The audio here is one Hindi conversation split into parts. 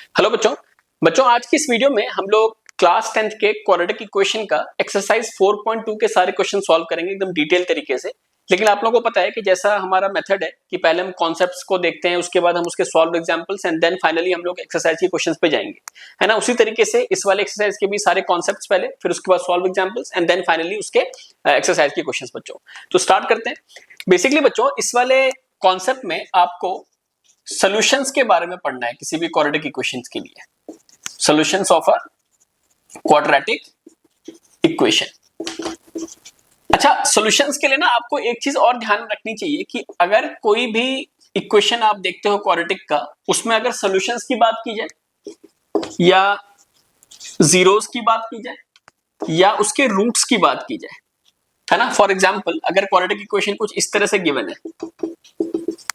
हेलो बच्चों। आज की इस वीडियो में हम लोग क्लास 10th के क्वाड्रेटिक इक्वेशन का एक्सरसाइज 4.2 के सारे क्वेश्चन सॉल्व करेंगे एकदम डिटेल तरीके से। लेकिन आप लोगों को पता है कि जैसा हमारा मेथड है कि पहले हम कॉन्सेप्ट्स को देखते हैं, उसके बाद हम उसके solve examples and then finally हम लोग एक्सरसाइज के क्वेश्चंस पे जाएंगे, है ना। उसी तरीके से इस वाले एक्सरसाइज के भी सारे कॉन्सेप्ट्स पहले, फिर उसके बाद solve examples and then finally उसके एक्सरसाइज के क्वेश्चंस बच्चों। तो स्टार्ट करते हैं। बेसिकली बच्चों इस वाले कॉन्सेप्ट में आपको सॉल्यूशंस के बारे में पढ़ना है किसी भी क्वाड्रेटिक इक्वेशंस के लिए। Solutions of a quadratic equation. अच्छा, सॉल्यूशंस के लिए ना आपको एक चीज और ध्यान रखनी चाहिए कि अगर कोई भी इक्वेशन आप देखते हो क्वाड्रेटिक का, उसमें अगर सॉल्यूशंस की बात की जाए या जीरोस की बात की जाए या उसके रूट्स की बात की जाए, है ना। फॉर एग्जांपल अगर क्वाड्रेटिक इक्वेशन कुछ इस तरह से गिवन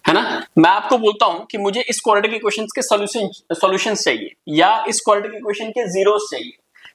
है ना, मैं आपको बोलता हूं कि मुझे इस क्वाड्रेटिक इक्वेशंस के सॉल्यूशंस चाहिए, या इस क्वाड्रेटिक इक्वेशन के जीरोस चाहिए,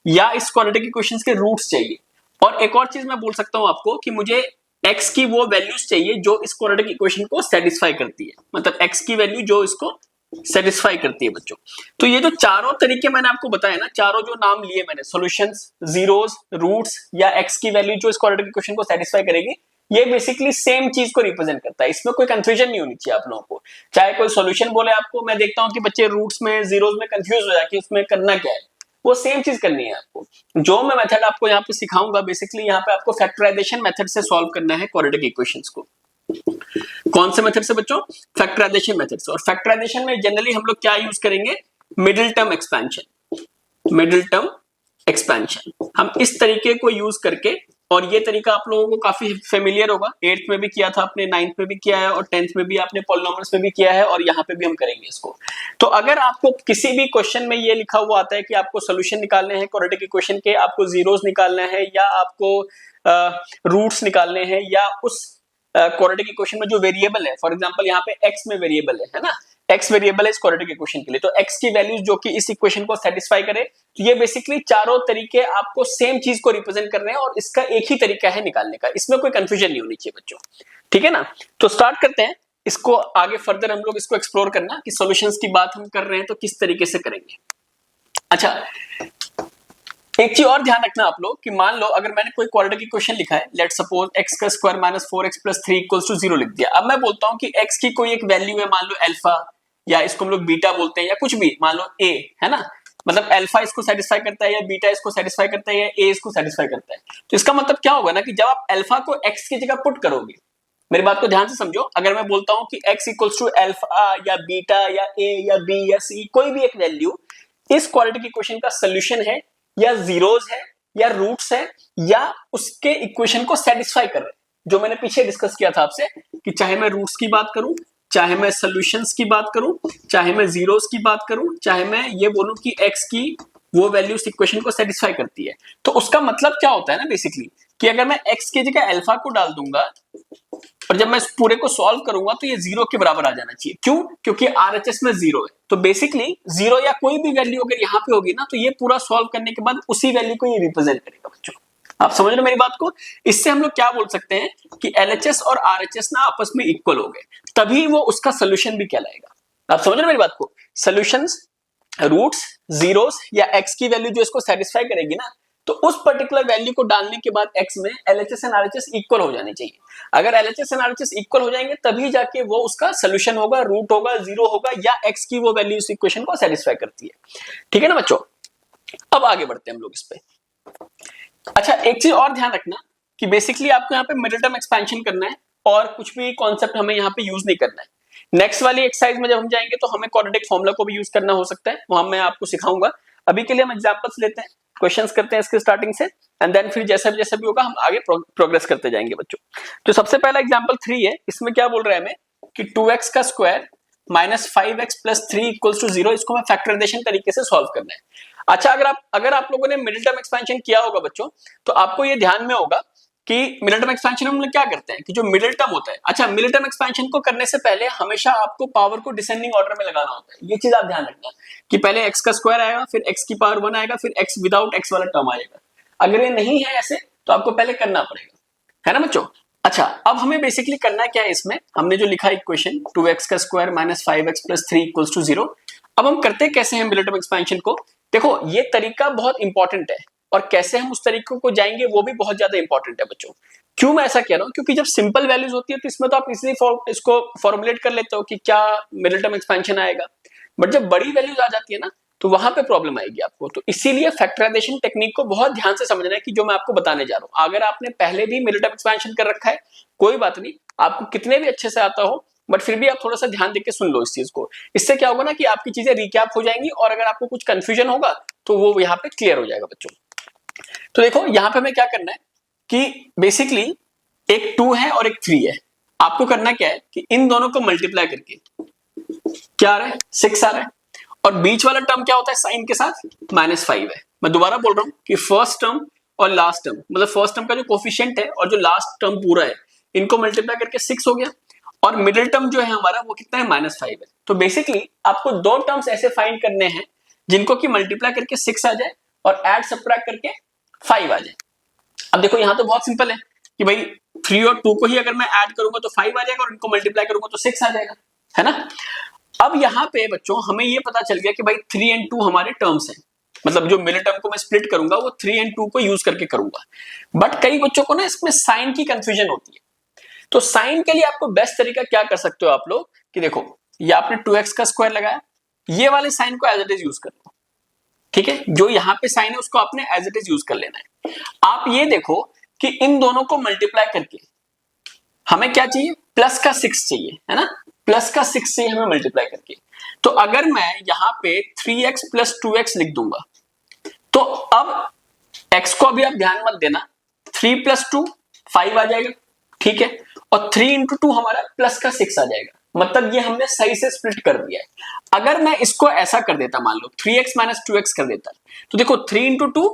या इस क्वाड्रेटिक इक्वेशंस के रूट्स चाहिए। और एक और चीज मैं बोल सकता हूं आपको कि मुझे x की वो वैल्यूज चाहिए जो इस क्वाड्रेटिक इक्वेशन को सेटिस्फाई करती है, मतलब x की वैल्यू जो इसको सेटिस्फाई करती है बच्चों। तो ये जो चारों तरीके मैंने आपको बताया ना, चारों जो नाम लिए मैंने, सॉल्यूशंस, जीरोस, रूट्स या x की वैल्यू जो इस क्वाड्रेटिक इक्वेशन को सेटिस्फाई करेगी, ये बेसिकली सेम चीज को रिप्रेजेंट करता है। इसमें कोई कंफ्यूजन नहीं होनी चाहिए आप लोगों को। चाहे कोई सॉल्यूशन बोले आपको, मैं देखता हूं कि बच्चे रूट्स में, जीरोस में कंफ्यूज हो जाए कि उसमें करना क्या है, वो सेम चीज करनी है आपको। जो मैं मेथड आपको यहाँ पे सिखाऊंगा, बेसिकली यहाँ पे आपको फैक्टराइजेशन मेथड से सॉल्व करना है क्वाड्रेटिक इक्वेशंस को। कौन से मेथड से बच्चों? फैक्टराइजेशन मेथड से। और फैक्टराइजेशन में जनरली हम लोग क्या यूज करेंगे? Middle term expansion. Middle term expansion हम इस तरीके को यूज करके, और ये तरीका आप लोगों को काफी फेमिलियर होगा, 8th में भी किया था आपने, 9th में भी किया है और 10th में भी आपने पॉलिनोमियल्स में भी किया है, और यहाँ पे भी हम करेंगे इसको। तो अगर आपको किसी भी क्वेश्चन में ये लिखा हुआ आता है कि आपको सोल्यूशन निकालने हैं क्वाड्रेटिक इक्वेशन के, आपको जीरोस निकालना है या आपको रूट्स निकालने हैं, या उस क्वाड्रेटिक इक्वेशन में जो वेरिएबल है, फॉर एग्जांपल यहाँ पे x में वेरिएबल है ना, x वेरिएबल है इस क्वाड्रेटिक इक्वेशन के लिए, तो x की वैल्यूज जो कि इस इक्वेशन को सेटिस्फाई करे, तो ये बेसिकली चारों तरीके आपको सेम चीज को रिप्रेजेंट कर रहे हैं और इसका एक ही तरीका है निकालने का। इसमें कोई कंफ्यूजन नहीं होनी चाहिए बच्चों, ठीक है ना। तो स्टार्ट करते हैं इसको, आगे फर्दर हम लोग इसको एक्सप्लोर करना कि सॉल्यूशंस की बात हम कर रहे हैं तो किस तरीके से करेंगे। अच्छा, एक चीज और ध्यान रखना आप लोग कि मान लो अगर मैंने कोई क्वाड्रेटिक इक्वेशन लिखा है, लेट्स सपोज x का square minus 4x plus 3 equals to 0 लिख दिया। अब मैं बोलता हूं कि x की कोई एक वैल्यू है, मान लो अल्फा, या इसको हम लोग बीटा बोलते हैं, या कुछ भी, मान लो a, है ना। मतलब अल्फा इसको सेटिस्फाई करता है, या बीटा इसको सेटिस्फाई करता है, या a इसको सेटिस्फाई करता है। तो इसका मतलब क्या होगा ना कि जब आप अल्फा को x की जगह पुट करोगे, मेरी बात को ध्यान से समझो, अगर मैं बोलता हूं कि x इक्वल्स टू अल्फा या बीटा या a या b या c, कोई भी एक वैल्यू इस क्वाड्रेटिक इक्वेशन का सॉल्यूशन है, या जीरोस है, या रूट्स है, या उसके इक्वेशन को सेटिस्फाई कर रहे हैं, जो मैंने पीछे डिस्कस किया था आपसे कि चाहे मैं रूट्स की बात करूं, चाहे मैं सॉल्यूशंस की बात करूं, चाहे मैं जीरोस की बात करूं, चाहे मैं ये बोलूं कि x की वो वैल्यू उस इक्वेशन को सेटिस्फाई करती है, तो उसका मतलब क्या होता है ना बेसिकली कि अगर मैं x की जगह अल्फा को डाल दूंगा और जब मैं इस पूरे को सॉल्व करूंगा तो ये 0 के बराबर आ जाना चाहिए। क्यों? क्योंकि RHS में 0 है, तो बेसिकली 0 या कोई भी वैल्यू अगर यहाँ पे होगी ना, तो ये पूरा सॉल्व करने के बाद उसी वैल्यू को ये रिप्रेजेंट करेगा बच्चों। आप समझ रहे हो मेरी बात को? इससे हम लोग क्या बोल सकते हैं कि LHS और RHS ना आपस में इक्वल हो गए, तभी वो उसका सोल्यूशन भी कहलाएगा। आप समझ रहे हो मेरी बात को? सोल्यूशंस, रूट्स, जीरोस या x की वैल्यू जो इसको सेटिस्फाई करेगी ना, तो उस पर्टिकुलर वैल्यू को डालने के बाद x में LHS एंड RHS इक्वल हो जाने चाहिए। अगर LHS एंड RHS इक्वल हो जाएंगे तभी जाके वो उसका सोल्यूशन होगा, रूट होगा, जीरो होगा, या x की वो वैल्यू इस इक्वेशन को सेटिस्फाई करती है, ठीक है ना बच्चों। अब आगे बढ़ते हैं हम लोग इस पे। अच्छा, एक चीज और ध्यान रखना कि बेसिकली आपको यहाँ पे मिडिल टर्म एक्सपेंशन करना है और कुछ भी कॉन्सेप्ट हमें यहाँ पे यूज नहीं करना है। नेक्स्ट वाली एक्सरसाइज में जब हम जाएंगे तो हमें क्वाड्रेटिक फॉर्मूला को भी यूज करना हो सकता है, वहां मैं आपको सिखाऊंगा। अभी के लिए हम एग्जांपल्स लेते हैं, क्वेश्चंस करते हैं इसके स्टार्टिंग से, एंड देन फिर जैसा भी होगा हम आगे प्रोग्रेस करते जाएंगे बच्चों। तो सबसे पहला एग्जांपल 3 है, इसमें क्या बोल रहा है हमें कि 2x का square minus 5x plus 3 equals to 0, इसको हमें फैक्टराइजेशन तरीके से सॉल्व करना है। अच्छा, अगर आप लोगों ने मिडिल टर्म एक्सपेंशन किया होगा बच्चों, तो आपको ये ध्यान में होगा कि मिडिल टर्म एक्सपेंशन हम लोग क्या करते हैं कि जो मिडिल टर्म होता है, अच्छा, मिडिल टर्म एक्सपेंशन को करने से पहले हमेशा आपको पावर को डिसेंडिंग ऑर्डर में लगाना होता है। ये चीज आप ध्यान रखना कि पहले x का स्क्वायर आएगा, फिर x की पावर 1 आएगा, फिर x विदाउट x वाला टर्म आएगा। अगर ये नहीं है ऐसे तो आपको पहले करना पड़ेगा, है ना बच्चों। अच्छा, अब हमें बेसिकली करना क्या है, इसमें हमने जो लिखा इक्वेशन 2x का square minus 5x plus 3 equals to 0, अब हम करते कैसे हैं मिलिटम एक्सपेंशन को। देखो ये तरीका बहुत इंपॉर्टेंट है और कैसे हम उस तरीके को जाएंगे वो भी बहुत ज्यादा इंपॉर्टेंट है बच्चों। क्यों मैं ऐसा कह रहा हूं, क्योंकि जब सिंपल वैल्यूज होती है तो इसमें तो आप इजीली इसको फॉर्मुलेट कर लेते हो कि क्या मिलिटम एक्सपेंशन आएगा, बट जब बड़ी वैल्यूज आ जाती है ना तो वहां पे प्रॉब्लम आएगी आपको। तो इसीलिए फैक्टराइजेशन टेक्निक को बहुत ध्यान से समझना है कि जो मैं आपको बताने जा रहा हूं। अगर आपने पहले भी मिलिटम एक्सपेंशन कर रखा है कोई बात नहीं, आपको कितने भी अच्छे से आता हो बट फिर भी आप थोड़ा सा ध्यान देके सुन लो इस चीज को। इससे क्या होगा ना कि आपकी चीजें रिकैप हो जाएंगी और अगर आपको कुछ कंफ्यूजन होगा तो वो यहाँ पे क्लियर हो जाएगा बच्चों। तो देखो यहाँ पे हमें क्या करना है कि बेसिकली एक 2 है और एक 3 है। आपको करना क्या है कि इन दोनों को मल्टीप्लाई करके क्या आ रहा है 6 आ रहा है, और बीच वाला टर्म क्या होता है साइन के साथ -5 है। मैं दोबारा बोल रहा हूं कि फर्स्ट टर्म और लास्ट टर्म, मतलब फर्स्ट टर्म का जो कोफिशिएंट है और जो लास्ट टर्म पूरा है इनको मल्टीप्लाई करके 6 हो गया, और मिडिल टर्म जो है हमारा वो कितना है -5 है। तो बेसिकली आपको दो टर्म्स ऐसे फाइंड करने हैं जिनको कि मल्टीप्लाई करके 6 आ जाए और ऐड सब्ट्रैक्ट करके 5 आ जाए। अब देखो यहां तो बहुत सिंपल है कि भाई 3 और 2 को ही अगर मैं ऐड करूंगा तो 5 आ जाएगा और इनको मल्टीप्लाई करूंगा तो 6 आ जाएगा, है ना। अब यहाँ पे बच्चों हमें ये पता चल गया कि भाई 3 और 2 हमारे टर्म्स हैं, मतलब जो मिडिल टर्म को मैं स्प्लिट करूंगा वो 3 और 2 को यूज करके करूंगा। बट कई बच्चों को ना इसमें साइन की कंफ्यूजन होती है। तो साइन के लिए आपको बेस्ट तरीका क्या कर सकते हो आप लोग कि देखो ये आपने 2x का स्क्वायर लगाया, ये वाले साइन को एज इट इज यूज कर लो, ठीक है। जो यहाँ पे साइन है उसको आपने एज इट इज यूज कर लेना है। आप ये देखो कि इन दोनों को मल्टीप्लाई करके हमें क्या चाहिए, प्लस का 6 चाहिए, है ना। प्लस का 6 चाहिए हमें मल्टीप्लाई करके। तो अगर मैं यहाँ पे 3x + 2x लिख दूंगा तो अब x को अभी आप ध्यान मत देना, 3 + 2 5 आ जाएगा, ठीक है, और 3 × 2 हमारा प्लस का 6 आ जाएगा। मतलब ये हमने सही से स्प्लिट कर दिया है। अगर मैं इसको ऐसा कर देता, मान लो 3x - 2x कर देता, तो देखो 3 × 2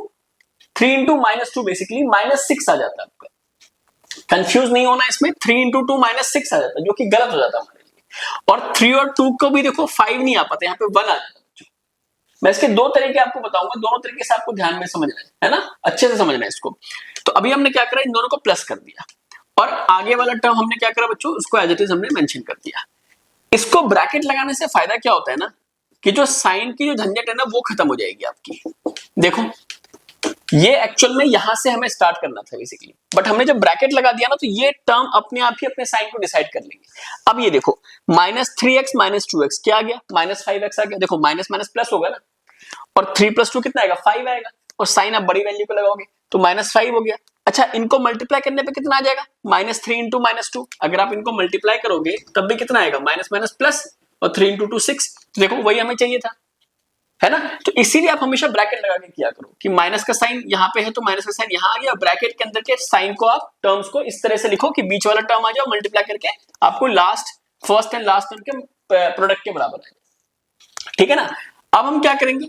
3 × -2 बेसिकली -6 आ जाता है आपका। कंफ्यूज नहीं होना इसमें, 3 × 2 -6 आ जाता है जो कि गलत हो जाता है हमारे लिए। और 3 और 2 को भी देखो 5 नहीं आ पाता, यहाँ पे 1 आ जाता है। मैं इसके दो तरीके आपको बताऊंगा, दोनों तरीके से आपको ध्यान में समझना है ना, अच्छे से समझना है इसको। तो अभी हमने क्या करा, इन दोनों को प्लस कर दिया और आगे वाला टर्म हमने क्या करा बच्चों, उसको एज इट इज हमने मेंशन कर दिया। इसको ब्रैकेट लगाने से फायदा क्या होता है ना कि जो साइन की जो झंझट है ना वो खत्म हो जाएगी आपकी। देखो ये एक्चुअल में यहां से हमें स्टार्ट करना था बेसिकली, बट हमने जब ब्रैकेट लगा दिया ना तो ये टर्म अपने आप ही अपने साइन को डिसाइड कर लेंगे। अब ये देखो -3x - 2x क्या आ गया, -5x आ गया। देखो माइनस माइनस प्लस होगा ना, और 3 + 2 कितना आएगा 5 आएगा, और साइन आप बड़ी वैल्यू को लगाओगे तो -5 हो गया। अच्छा इनको मल्टीप्लाई करने पे कितना आ जाएगा, -3 × -2। अगर आप इनको मल्टीप्लाई करोगे तब भी कितना आएगा, माइनस माइनस प्लस, और 3 × 2 6। देखो वही हमें चाहिए था, है ना। तो इसीलिए आप हमेशा ब्रैकेट लगा के किया करो कि माइनस का साइन यहाँ पे है तो माइनस का साइन यहाँ आ गया, ब्रैकेट के अंदर के साइन को आप टर्म्स को इस तरह से लिखो कि बीच वाला टर्म आ जाए, मल्टीप्लाई करके आपको last first and last term के प्रोडक्ट के बराबर आ जाए, ठीक है ना। अब हम क्या करेंगे,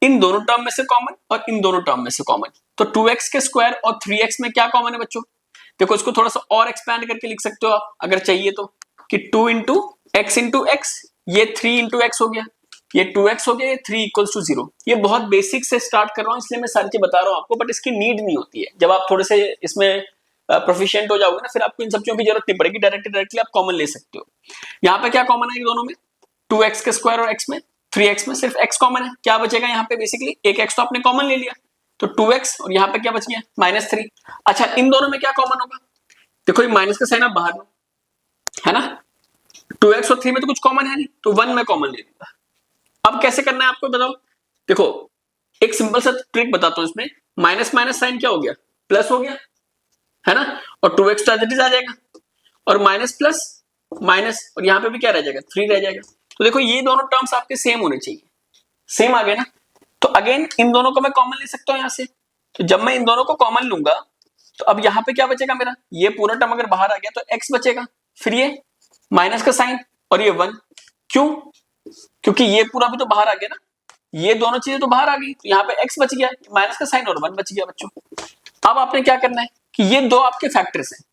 इन दोनों टर्म में से कॉमन और इन दोनों टर्म में से कॉमन। तो 2x के स्क्वायर और 3x में क्या कॉमन है बच्चों, देखो इसको थोड़ा सा और एक्सपैंड करके लिख सकते हो आप अगर चाहिए तो, कि 2 × x × x, ये 3 × x हो गया, ये 2x हो गया, ये 3 = 0। ये बहुत बेसिक से स्टार्ट कर रहा हूं इसलिए मैं सारी चीज बता रहा हूं आपको, बट इसकी नीड नहीं होती है। जब आप थोड़े से इसमें प्रोफिशिएंट हो जाओगे ना फिर आपको इन सब चीजों की जरूरत नहीं पड़ेगी, डायरेक्टली आप कॉमन ले सकते हो। यहाँ पे क्या कॉमन है दोनों में, 2x के स्क्वायर और x में, 3x में सिर्फ x कॉमन है। क्या बचेगा यहाँ पे, बेसिकली एक x तो आपने कॉमन ले लिया तो 2x, और यहाँ पे क्या बच गया -3। अच्छा इन दोनों में क्या कॉमन होगा, देखो ये माइनस का साइन आप बाहर लो, है ना। 2x और 3 में तो कुछ कॉमन है नहीं तो 1 में कॉमन ले लूंगा। अब कैसे करना है आपको बताओ, देखो एक सिंपल सा ट्रिक बताता हूं इसमें, माइनस माइनस साइन क्या हो गया, प्लस हो गया, है ना, और 2x तो एज इट इज आ जाएगा, और माइनस प्लस माइनस, और यहाँ पे भी क्या रह जाएगा 3 रह जाएगा। तो देखो ये दोनों टर्म्स आपके सेम होने चाहिए, सेम आ गए ना। तो अगेन इन दोनों को मैं कॉमन ले सकता हूं यहाँ से, तो जब मैं इन दोनों को कॉमन लूंगा तो अब यहाँ पे क्या बचेगा मेरा, ये पूरा टर्म अगर बाहर आ गया तो x बचेगा, फिर ये माइनस का साइन और ये 1। क्यों, क्योंकि ये पूरा भी तो बाहर आ गया ना, ये दोनों चीजें तो बाहर आ गई, तो यहाँ पे x बच गया, माइनस का साइन और 1 बच गया बच्चों। अब आपने क्या करना है कि ये दो आपके फैक्टर्स हैं,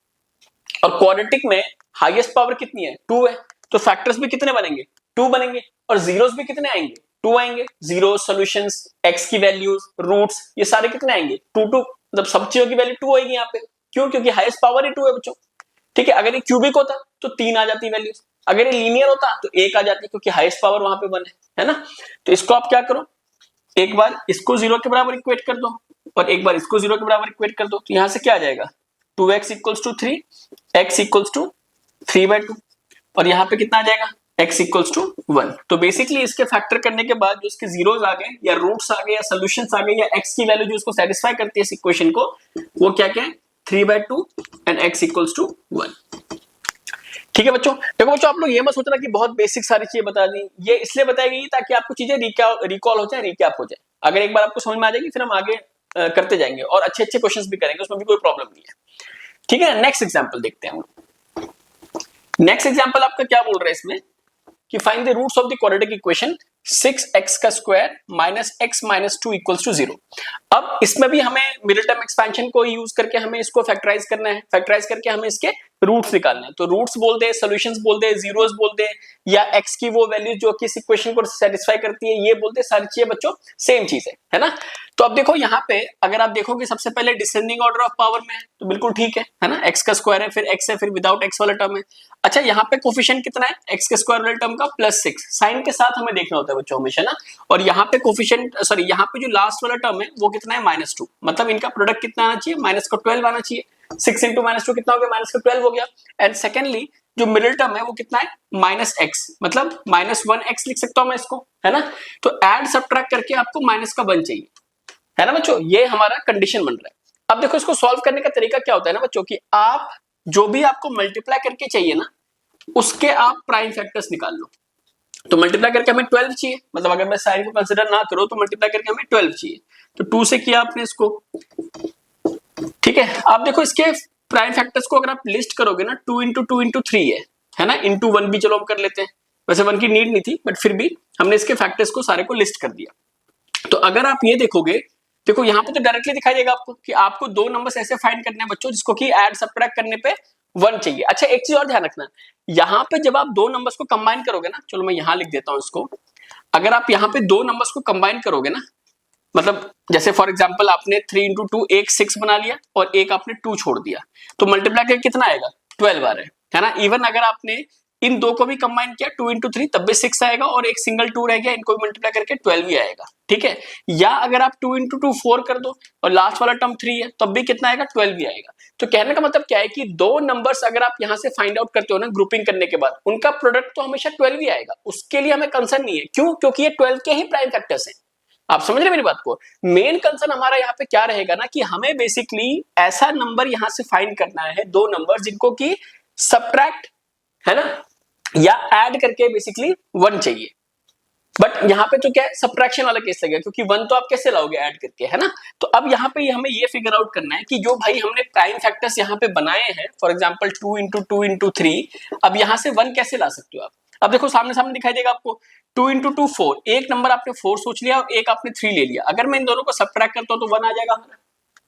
और क्वाड्रेटिक में हाईएस्ट पावर कितनी है 2 है, तो फैक्टर्स भी कितने बनेंगे 2 बनेंगे, और जीरोस भी कितने आएंगे 2 आएंगे। जीरो, सॉल्यूशंस, x की वैल्यूज, रूट्स, ये सारे कितने आएंगे 2 2, मतलब सब चीजों की वैल्यू 2 आएगी यहाँ पे। क्यों, क्योंकि हाईएस्ट पावर ही 2 है बच्चों, ठीक है। अगर ये क्यूबिक होता तो 3 आ जाती वैल्यूज, अगर ये लीनियर होता तो 1 आ जाती, क्योंकि हाईएस्ट पावर वहां पे 1 है ना। तो इसको आप क्या करो, एक बार इसको 0 के बराबर इक्वेट कर दो और एक बार इसको 0 के बराबर इक्वेट कर दो। तो यहां से क्या आ जाएगा, 2x equals to 3, x equals to 3/2 और यहाँ पे कितना आ जाएगा, x इक्वल्स टू 1। तो बेसिकली इसके फैक्टर करने के बाद जो इसके जीरोस आ गए या रूट्स आ गए या सॉल्यूशंस आ गए या x की वैल्यू जो इसको सेटिस्फाई करती है इस इक्वेशन को, वो क्या क्या है, 3/2 एंड x इक्वल्स टू 1। ठीक है बच्चों। देखो बच्चों, आप लोग ये मत सोचना कि बहुत बेसिक सारी चीजें बता दी, ये इसलिए बताई गई ताकि आपको चीजें रिकॉल हो जाए, रिकैप हो जाए। अगर एक बार आपको समझ में आ जाएगी फिर हम आगे करते जाएंगे और अच्छे अच्छे क्वेश्चंस भी करेंगे, उसमें भी कोई प्रॉब्लम नहीं है। ठीक है, नेक्स्ट एग्जांपल देखते हैं। नेक्स्ट एग्जांपल आपका क्या बोल रहा है इसमें कि find the roots of the quadratic equation 6x का square minus x minus 2 equals to 0। अब इसमें भी हमें मिडिल टर्म एक्सपेंशन को यूज करके हमें इसको फैक्टराइज करना है, फैक्टराइज करके हमें इसके रूट्स निकालने हैं। तो रूट्स बोल दे, सॉल्यूशंस बोल दे, जीरोस बोल दे, या x की वो वैल्यू जो कि इस इक्वेशन को सेटिस्फाई करती है ये बोल दे, सारी चीजें बच्चों सेम चीज है ना। तो अब देखो यहाँ पे अगर आप देखोगे सबसे पहले डिसेंडिंग ऑर्डर ऑफ पावर में है तो बिल्कुल ठीक है ना, x का स्क्वायर है, फिर x है, फिर विदाउट x वाला टर्म है। अच्छा, यहाँ पे कोफिशिएंट कितना है, x के स्क्वायर वाले टर्म का +6, साइन के साथ हमें देखना होता है बच्चों हमेशा ना। और यहाँ पे कोफिशिएंट सॉरी यहाँ पे जो लास्ट वाला टर्म है वो कितना है, -2, मतलब इनका प्रोडक्ट कितना आना चाहिए, -12 आना चाहिए। 6 × -2 कितना हो गया, -12 हो गया। एंड सेकेंडली जो मिडिल टर्म है वो कितना है, -x, मतलब -1x लिख सकता हूं मैं इसको, है ना। तो ऐड सब्ट्रैक्ट करके आपको माइनस का 1 चाहिए, है ना बच्चों, ये हमारा कंडीशन बन रहा है। अब देखो इसको सॉल्व करने का तरीका क्या होता है ना बच्चों, कि आप जो भी आपको मल्टीप्लाई करके चाहिए ना उसके आप प्राइम फैक्टर्स निकाल लो। तो मल्टीप्लाई करके हमें 12 चाहिए, मतलब अगर मैं साइन को कंसीडर ना करो तो मल्टीप्लाई करके हमें 12 चाहिए। तो 2 से किया आपने इसको, ठीक है। आप देखो इसके प्राइम फैक्टर्स को अगर आप लिस्ट करोगे ना, 2 × 2 × 3 है ना, इंटू 1 भी चलो हम कर लेते हैं, वैसे 1 की नीड नहीं थी बट फिर भी हमने इसके फैक्टर्स को सारे को लिस्ट कर दिया। तो अगर आप ये देखोगे, देखो यहाँ पे तो डायरेक्टली दिखाई देगा आपको कि आपको दो नंबर्स ऐसे फाइंड करने हैं बच्चों जिसको कि ऐड सब्ट्रैक्ट करने पे 1 चाहिए। अच्छा, एक चीज और ध्यान रखना, यहाँ पे जब आप दो नंबर्स को कंबाइन करोगे ना, चलो मैं यहाँ लिख देता हूँ इसको, अगर आप यहाँ पे दो नंबर्स को कंबाइन करोगे ना, मतलब जैसे फॉर एग्जांपल आपने 3 × 2 एक 6 बना लिया और एक आपने 2 छोड़ दिया, तो मल्टीप्लाई करके कितना आएगा, 12 आ रहा है ना। इवन अगर आपने इन दो को भी कंबाइन किया 2 × 3 तब भी 6 आएगा और एक सिंगल 2 रह गया, इनको भी मल्टीप्लाई करके 12 ही आएगा, ठीक है। या अगर आप 2 × 2 4 कर दो और लास्ट वाला टर्म 3 है तब भी कितना आएगा, 12 भी आएगा। तो कहने का मतलब क्या है कि दो नंबर्स अगर आप यहां से फाइंड आउट करते हो ना ग्रुपिंग करने के बाद, उनका प्रोडक्ट तो हमेशा 12 ही आएगा, उसके लिए हमें कंसर्न नहीं है। क्यों? क्योंकि ये 12 के ही प्राइम फैक्टर्स हैं। आप समझ रहे मेरी बात को। मेन कंसर्न हमारा यहाँ पे क्या रहेगा ना, कि हमें बेसिकली ऐसा नंबर यहां से फाइंड करना है, दो नंबर जिनको की सब्ट्रैक्ट, है ना, या ऐड करके बेसिकली 1 चाहिए। बट यहाँ पे तो क्या है, सब्ट्रैक्शन वाला केस लगेगा, क्योंकि 1 तो आप कैसे लाओगे ऐड करके, है ना। तो अब यहाँ पे हमें ये फिगर आउट करना है कि जो भाई हमने प्राइम फैक्टर्स यहाँ पे बनाए हैं, फॉर एग्जांपल 2 × 2 × 3, अब यहाँ से 1 कैसे ला सकते हो आप। अब देखो सामने सामने दिखाई देगा आपको, 2 × 2 4, एक नंबर आपने 4 सोच लिया और एक आपने 3 ले लिया। अगर मैं इन दोनों को सब्ट्रैक्ट करता हूं तो 1 आ जाएगा हमारा,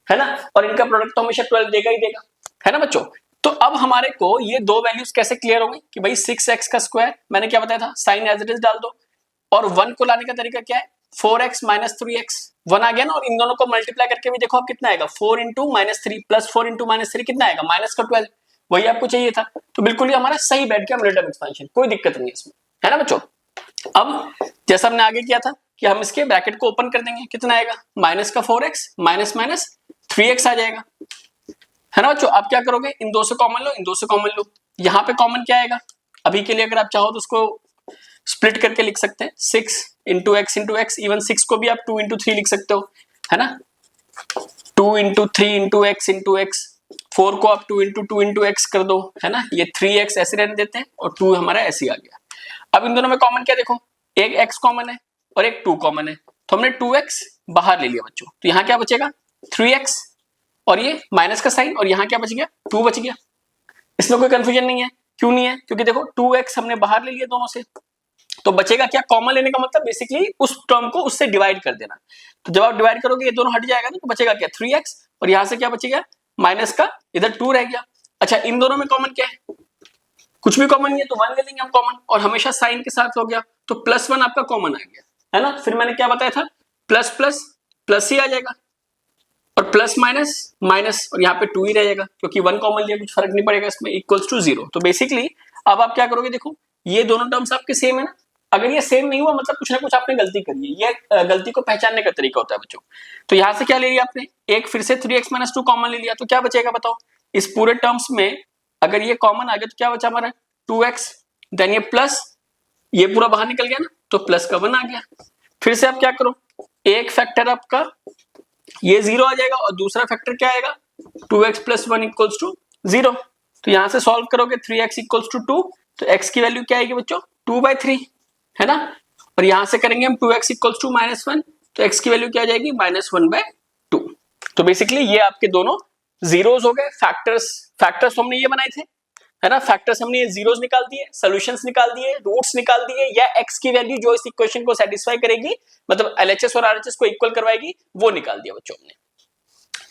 है ना, और इनका प्रोडक्ट तो हमेशा 12 देगा ही देगा, है ना बच्चों। तो अब हमारे को ये दो वैल्यूज कैसे क्लियर होंगी कि भाई 6x का स्क्वायर, मैंने क्या बताया था, साइन एज इट इज डाल दो, और 1 को लाने का तरीका क्या है, 4x - 3x, 1 आ गया ना। और इन दोनों को मल्टीप्लाई करके भी देखो आप कितना आएगा, 4 × -3 + 4 × -3 कितना आएगा, -12, वही आपको चाहिए था। तो बिल्कुल ही हमारा सही बैठ गया मिडिल टर्म एक्सपेंशन, कोई दिक्कत नहीं है इसमें, है ना बच्चों। अब जैसा हमने आगे किया था कि हम इसके ब्रैकेट को ओपन कर देंगे, कितना आएगा, -4x - 3x आ जाएगा, है ना बच्चों। आप क्या करोगे, इन दो से कॉमन लो, इन दो से कॉमन लो, यहाँ पे कॉमन क्या आएगा, अभी के लिए अगर आप चाहो तो उसको स्प्लिट करके लिख सकते हैं, 6 × x × x, इवन 6 को भी आप 2 × 3 लिख सकते हो, है ना, 2 × 3 × x × x, 4 को आप 2 × 2 × x कर दो, है ना, ये 3x ऐसे रहने देते हैं और 2 हमारा ऐसे आ गया। अब इन दोनों में कॉमन क्या, देखो एक x कॉमन है और एक 2 कॉमन है, तो हमने 2x बाहर ले लिया बच्चों, तो यहाँ क्या बचेगा, 3x, और ये माइनस का साइन, और यहाँ क्या बच गया, 2 बच गया। इसमें कोई कंफ्यूजन नहीं है, क्यों नहीं है, क्योंकि देखो 2x हमने बाहर ले लिया दोनों से, तो बचेगा क्या, कॉमन लेने का मतलब बेसिकली उस टर्म को उससे डिवाइड कर देना। तो जब आप डिवाइड करोगे ये दोनों हट जाएगा ना, तो बचेगा क्या, 3x, और यहाँ से क्या बचेगा, माइनस का इधर 2 रह गया। अच्छा, इन दोनों में कॉमन क्या है, कुछ भी कॉमन नहीं है, तो 1 ले लेंगे हम कॉमन, और हमेशा साइन के साथ हो गया, तो +1 आपका कॉमन आ गया, है ना। फिर मैंने क्या बताया था, प्लस प्लस प्लस ही आ जाएगा, और प्लस माइनस माइनस, और यहाँ पे 2 ही रहेगा, क्योंकि 1 कॉमन लिया, कुछ फर्क नहीं पड़ेगा इसमें, इक्वल्स टू 0। तो बेसिकली अब आप क्या करोगे, देखो ये दोनों टर्म्स आपके सेम है ना, अगर ये सेम नहीं हुआ मतलब कुछ ना कुछ आपने गलती करी है, ये गलती को पहचानने का तरीका होता है बच्चों। तो यहां से क्या ले लिया आपने, एक फिर से 3x - 2 कॉमन ले लिया, तो क्या बचेगा बताओ, इस पूरे टर्म्स में अगर ये कॉमन आ गया तो क्या बचा हमारा 2x, देन ये प्लस, ये पूरा बाहर निकल गया ना, तो प्लस का 1 आ गया। फिर से आप क्या करो, एक फैक्टर आपका ये 0 आ जाएगा और दूसरा फैक्टर क्या आएगा 2x + 1 = 0। तो यहां से सॉल्व करोगे 3x = 2, तो x की वैल्यू क्या आएगी बच्चों 2/3 है ना, और यहां से करेंगे हम 2x = -1, तो x की वैल्यू क्या आ जाएगी -1/2। तो बेसिकली ये आपके दोनों जीरोस हो गए, फैक्टर्स हमने ये बनाए थे है ना, फैक्टर्स हमने ये जीरोस निकाल दिए, सॉल्यूशंस निकाल दिए, रूट्स निकाल दिए, या x की वैल्यू जो इस इक्वेशन को सेटिस्फाई करेगी, मतलब LHS और RHS को इक्वल करवाएगी, वो निकाल दिया बच्चों हमने,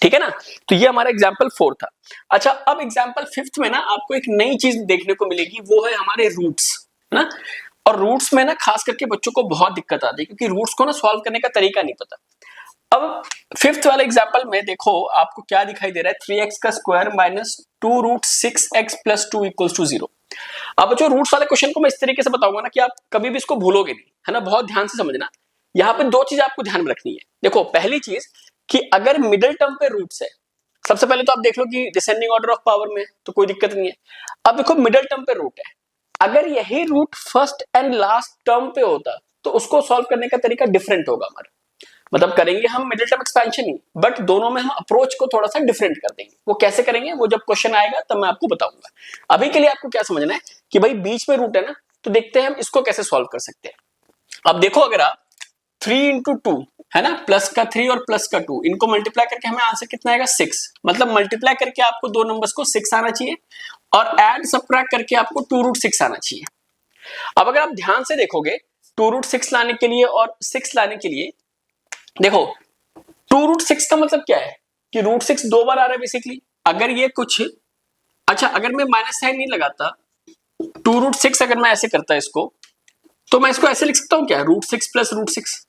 ठीक है ना। तो ये हमारा एग्जाम्पल 4 था। अच्छा, अब एग्जाम्पल 5 में ना आपको एक नई चीज देखने को मिलेगी, वो है हमारे रूट्स, है ना। और रूट्स में ना खास करके बच्चों को बहुत दिक्कत आती है, क्योंकि रूट्स को ना सॉल्व करने का तरीका नहीं पता। अब 5th वाले एग्जाम्पल में देखो आपको क्या दिखाई दे रहा है, 3x² - 2√6x + 2 = 0। अब जो रूट्स वाले क्वेश्चन को मैं इस तरीके से बताऊंगा ना कि आप कभी भी इसको भूलोगे नहीं, है ना, बहुत ध्यान से समझना। यहाँ पे दो चीज आपको ध्यान में रखनी है। देखो पहली चीज कि अगर मिडिल टर्म पे रूट्स है, सबसे पहले तो आप देख लो कि डिसेंडिंग ऑर्डर ऑफ पावर में तो कोई दिक्कत नहीं है। अब देखो मिडिल टर्म पे रूट है, अगर यही root first and last term पे होता तो उसको सॉल्व करने का तरीका डिफरेंट होगा हमारा, मतलब करेंगे हम middle term expansion he, but दोनों में हम अप्रोच को थोड़ा सा डिफरेंट कर देंगे। वो कैसे करेंगे वो जब क्वेश्चन आएगा तब मैं आपको बताऊंगा। अभी के लिए आपको क्या समझना है कि भाई बीच में रूट है ना, तो देखते हैं हम इसको कैसे सॉल्व कर सकते हैं। अब देखो अगर आप 3 × 2 है ना, प्लस का 3 और प्लस का 2 इनको मल्टीप्लाई करके हमें आंसर कितना आएगा 6, मतलब मल्टीप्लाई करके आपको दो नंबर्स को 6 आना चाहिए और ऐड सबट्रैक्ट करके आपको 2√6 आना चाहिए। अब अगर आप ध्यान से देखोगे 2√6 लाने के लिए और 6 लाने के लिए, देखो 2√6 का मतलब क्या है कि √6 दो बार आ रहा है बेसिकली। अगर ये कुछ, अच्छा अगर मैं माइनस साइन नहीं लगाता, 2√6 अगर मैं ऐसे करता इसको, तो मैं इसको ऐसे लिख सकता हूं क्या, √6 + √6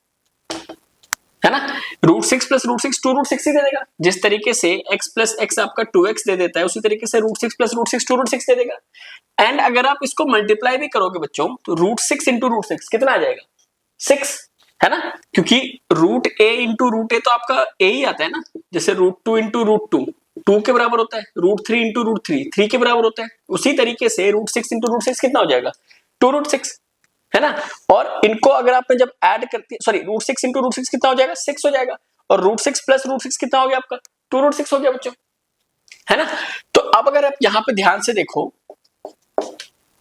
है ना, √6 + √6 2√6 ही दे देगा। जिस तरीके से x + x आपका 2x दे देता है, उसी तरीके से √6 + √6 2√6 दे देगा। एंड अगर आप इसको मल्टीप्लाई भी करोगे बच्चों, तो √6 × √6 कितना आ जाएगा 6, है ना, क्योंकि √a × √a तो आपका a ही आता है ना, जैसे √2 × √2 2 के बराबर होता है, √3 × √3 3 के बराबर होता है, उसी तरीके से √6 × √6 कितना हो जाएगा 2√6, है ना। और इनको अगर आपने जब ऐड करती, सॉरी √6 × √6 कितना हो जाएगा 6 हो जाएगा, और √6 + √6 कितना हो गया आपका 2√6 हो गया बच्चों, है ना। तो अब अगर आप यहाँ पे ध्यान से देखो,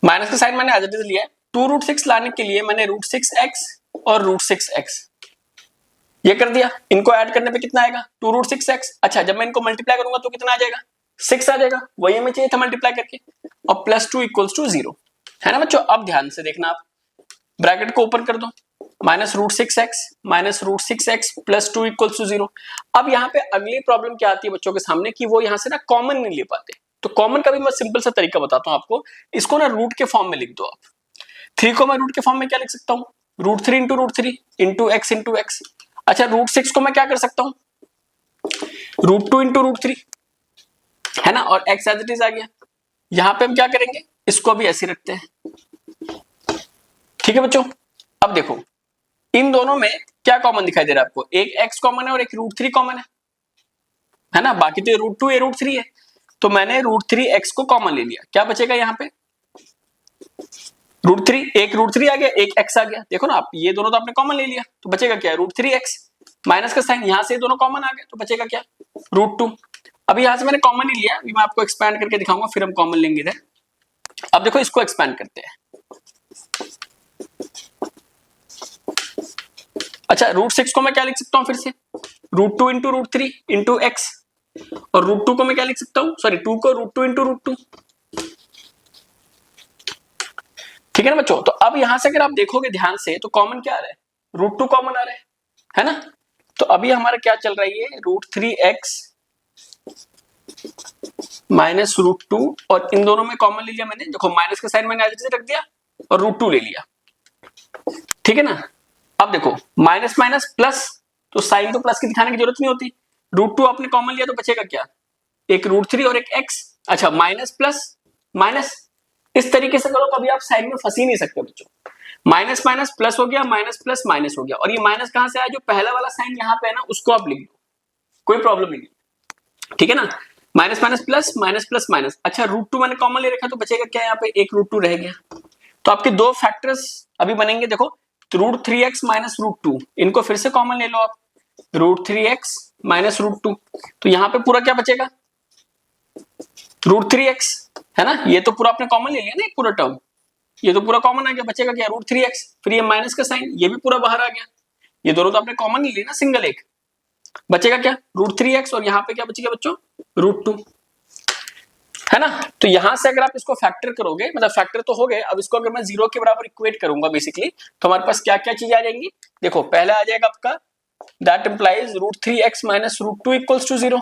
माइनस का साइन मैंने एज इट इज लिया है, 2√6 लाने के लिए मैंने √6x और √6x ये कर दिया, इनको ऐड करने पे कितना आएगा 2√6x। अच्छा जब मैं इनको मल्टीप्लाई करूंगा तो कितना आ जाएगा 6 आ जाएगा, वही हमें चाहिए था मल्टीप्लाई करके, और +2 = 0, है ना बच्चों। अब ध्यान से देखना, आप ब्रैकेट को ओपन कर दो, -√6x -√6x + 2 = 0। अब यहाँ पे अगली प्रॉब्लम क्या आती है बच्चों के सामने कि वो यहाँ से ना कॉमन नहीं ले पाते, तो कॉमन का भी मैं सिंपल सा तरीका बताता हूँ आपको, इसको ना रूट के फॉर्म में लिख दो आप। 3 को मैं रूट के फॉर्म में क्या लिख सकता हूँ, √3 × √3 × x × x। अच्छा √6 को मैं क्या कर सकता हूँ, √2 × √3, है ना, और x एज इट इज आ गया। यहाँ पे हम क्या करेंगे, इसको भी ऐसे रखते हैं, ठीक है बच्चों। अब देखो इन दोनों में क्या कॉमन दिखाई दे रहा है आपको, एक x कॉमन है और एक √3 कॉमन है ना, बाकी तो √2 ये √3 है, तो मैंने √3x को कॉमन ले लिया, क्या बचेगा यहाँ पे √3, एक √3 आ गया, एक x आ गया, देखो ना आप ये दोनों तो आपने कॉमन ले लिया, तो बचेगा क्या √3x, माइनस का साइन यहाँ से दोनों कॉमन आ गए, तो बचेगा क्या √2। अभी यहाँ से मैंने कॉमन ही लिया, अभी मैं आपको एक्सपैंड करके दिखाऊंगा, फिर हम कॉमन लेंगे इधर। अब देखो इसको एक्सपैंड करते हैं, अच्छा √6 को मैं क्या लिख सकता हूँ फिर से, √2 × √3 × x, और √2 को मैं क्या लिख सकता हूँ, सॉरी 2 को √2 × √2, ठीक है ना बच्चों। तो अब यहां से अगर आप देखोगे ध्यान से तो कॉमन क्या आ रहा है, √2 कॉमन आ रहा है ना। तो अभी हमारा क्या चल रहा है, ये √3x -√2, और इन दोनों में कॉमन ले लिया मैंने, देखो माइनस का साइन मैंने एज इट इज रख दिया और √2 ले लिया, ठीक है ना। अब देखो माइनस माइनस प्लस, तो साइन तो प्लस की दिखाने की जरूरत नहीं होती, √2 आपने कॉमन लिया तो बचेगा क्या, एक √3 और एक x। अच्छा माइनस प्लस माइनस, इस तरीके से करो, कभी आप साइड में फंस ही नहीं सकते बच्चों। माइनस माइनस प्लस हो गया, माइनस प्लस माइनस हो गया, और ये माइनस कहां से आया, जो पहला वाला साइन यहाँ पे है ना उसको आप लिख दो, कोई प्रॉब्लम नहीं, ठीक है ना। Minus minus plus, minus plus minus. अच्छा √2 मैंने कॉमन ले रखा, तो बचेगा क्या, यहाँ पे एक √2 रह गया। तो आपके दो फैक्टर्स अभी बनेंगे, देखो √3x माइनस √2, इनको फिर से कॉमन ले लो आप, √3x माइनस √2, तो यहाँ पे पूरा क्या बचेगा, √3x, है ना। ये तो पूरा आपने कॉमन ले लिया ना, एक पूरा टर्म, ये तो पूरा कॉमन आ गया, बचेगा क्या, √3x, फिर ये माइनस का साइन, ये भी पूरा बाहर आ गया, ये दोनों तो आपने कॉमन ही लिया ना, सिंगल एक, बचेगा क्या, √3x, और यहाँ पे क्या बचेगा बच्चों, √2, है ना। तो यहां से अगर आप इसको फैक्टर करोगे, मतलब फैक्टर तो हो गए, अब इसको अगर मैं 0 के बराबर इक्वेट करूंगा बेसिकली, तो हमारे पास क्या क्या चीजें आ जाएंगी, देखो पहला आ जाएगा आपका that implies √3x minus √2 equals to 0,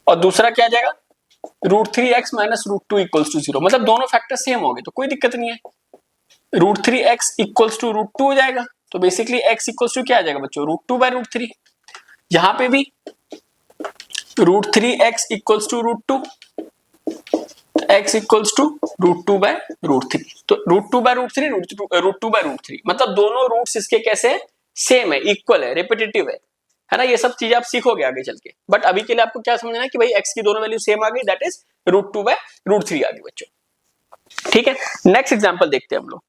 और दूसरा क्या आ जाएगा, √3x माइनस √2 इक्वल्स टू 0, मतलब दोनों फैक्टर सेम हो गए, तो कोई दिक्कत नहीं है, √3x इक्वल्स टू √2 हो जाएगा, तो बेसिकली x इक्वल्स टू क्या आ जाएगा बच्चों, √2/√3, यहां पे भी √3x equals to √2, x equals to √2/√3, तो √2/√3, √2/√3, मतलब दोनों रूट्स इसके कैसे सेम है, इक्वल है, रिपीटेटिव है ना। ये सब चीजें आप सीखोगे आगे चल के, बट अभी के लिए आपको क्या समझना है कि भाई x की दोनों वैल्यू सेम आ गई, दैट इज √2/√3 आ गई बच्चों, ठीक है। नेक्स्ट एग्जांपल देखते हैं हम लोग।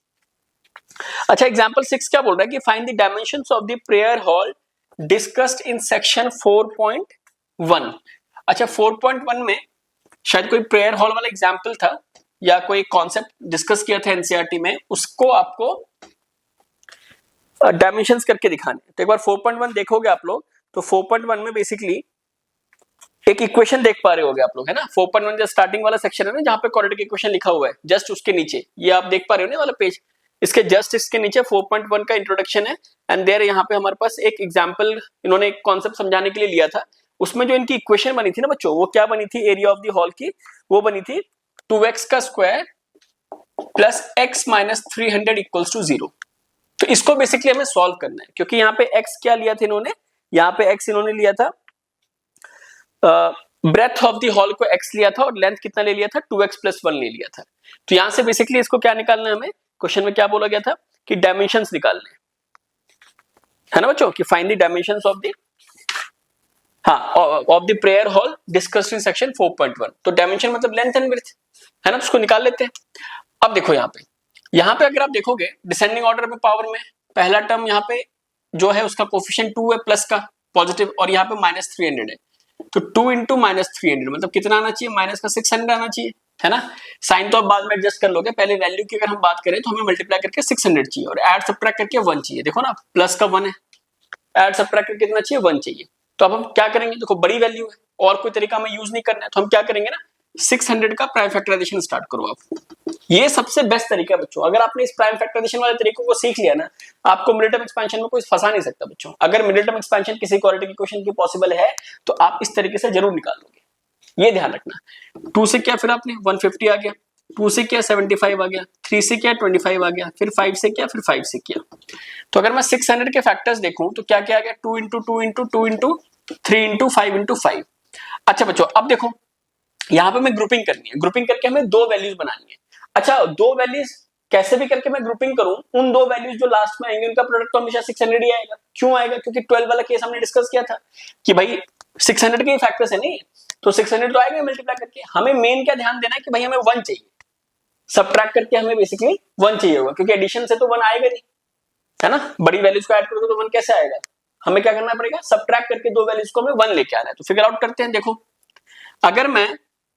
अच्छा, एग्जांपल 6 क्या बोल रहा है कि find the dimensions of the prayer hall discussed in section 4.1। अच्छा, 4.1 में शायद कोई प्रेयर हॉल वाला एग्जाम्पल था, या कोई कॉन्सेप्ट डिस्कस किया था एनसीईआरटी में, उसको आपको डायमेंशंस करके दिखाने। तो एक बार 4.1 देखोगे आप लोग, तो 4.1 में बेसिकली एक इक्वेशन देख पा रहे होगे आप लोग, है ना। 4.1 जो स्टार्टिंग वाला सेक्शन है ना, जहां पे क्वाड्रेटिक इक्वेशन लिखा हुआ है, जस्ट उसके नीचे ये आप देख पा रहे हो ना वाला पेज, इसके जस्ट इसके नीचे 4.1 का इंट्रोडक्शन है, एंड देयर यहाँ पे हमारे पास एक एग्जाम्पल इन्होंने एक कॉन्सेप्ट समझाने के लिए लिया था। उसमें जो इनकी इक्वेशन बनी थी ना बच्चों, वो क्या बनी थी, एरिया ऑफ द हॉल की, वो बनी थी 2x का square plus x minus 300 equals to 0। तो इसको बेसिकली हमें सॉल्व करना है, क्योंकि यहाँ पे x क्या लिया था इन्होंने, यहाँ पे x इन्होंने लिया था, ब्रेथ ऑफ द हॉल को x लिया था, और लेंथ कितना ले लिया था, 2x प्लस 1 ले लिया था। तो यहां से बेसिकली इसको क्या निकालना है हमें, क्वेश्चन में क्या बोला गया था कि डायमेंशंस निकालने, है ना बच्चों, कि find the dimensions of the, हाँ, of the prayer hall discussed in section 4.1। तो डायमेंशन मतलब लेंथ एंड विड्थ, है ना, उसको निकाल लेते हैं। अब देखो यहाँ पे अगर आप देखोगे डिसेंडिंग ऑर्डर में पावर में, पहला टर्म यहाँ पे जो है उसका कोफिशिएंट 2 है प्लस का पॉजिटिव, और यहाँ पे -300 है, तो 2 इंटू -300 मतलब कितना आना चाहिए, माइनस का 600 आना चाहिए, है ना। साइन तो आप बाद में एडजस्ट कर लोगे, पहले वैल्यू की अगर हम बात करें तो हमें मल्टीप्लाई करके 600 चाहिए, और ऐड सब्ट्रैक्ट करके 1 चाहिए, देखो ना प्लस का 1 है, ऐड सब्ट्रैक्ट करके कितना चाहिए, 1 चाहिए। तो अब हम क्या करेंगे, देखो बड़ी वैल्यू है और कोई तरीका हमें यूज नहीं करना है, तो हम क्या करेंगे ना, 600 का प्राइम फैक्टराइजेशन स्टार्ट करो आप। ये सबसे बेस्ट तरीका है बच्चों, अगर आपने इस प्राइम फैक्टराइजेशन वाले तरीकों को सीख लिया ना, आपको मिडिल टर्म एक्सपेंशन में कोई फंसा नहीं सकता बच्चों। अगर मिडिल टर्म एक्सपेंशन किसी क्वाड्रेटिक इक्वेशन की पॉसिबल है, तो आप इस तरीके से जरूर निकाल लोगे, ये ध्यान रखना। 2 से क्या, फिर आपने 150 आ गया, 2 से क्या 75 आ गया, 3 से क्या 25 आ गया, फिर 5 से क्या, फिर 5 से क्या। तो अगर मैं 600 के फैक्टर्स देखूं तो क्या क्या आ गया, 2 into 2 into 2 into 3 into 5 into 5। अच्छा बच्चों, अब देखो यहाँ पे मैं ग्रुपिंग करनी है, ग्रुपिंग करके हमें 2 वैल्यूज बनानी है। अच्छा, 2 वैल्यूज कैसे भी करके मैं ग्रुपिंग करूं, उन 2 वैल्यूज जो लास्ट में आएंगे उनका प्रोडक्ट तो हमेशा 600 ही आएगा। क्यों आएगा, क्योंकि 12 वाला केस हमने डिस्कस किया था कि भाई 600 के फैक्टर्स है नहीं, तो 600 तो आएगा मल्टीप्लाई करके। हमें मेन क्या ध्यान देना है कि भाई हमें 1 चाहिए, सबट्रैक्ट करके हमें बेसिकली 1 चाहिए होगा, क्योंकि एडिशन से तो 1 आएगा नहीं, है ना। बड़ी वैल्यूज को ऐड करोगे तो 1 कैसे आएगा, हमें क्या करना पड़ेगा, सबट्रैक्ट करके 2 वैल्यूज को हमें 1 लेके आना है। तो फिगर आउट करते हैं। देखो अगर मैं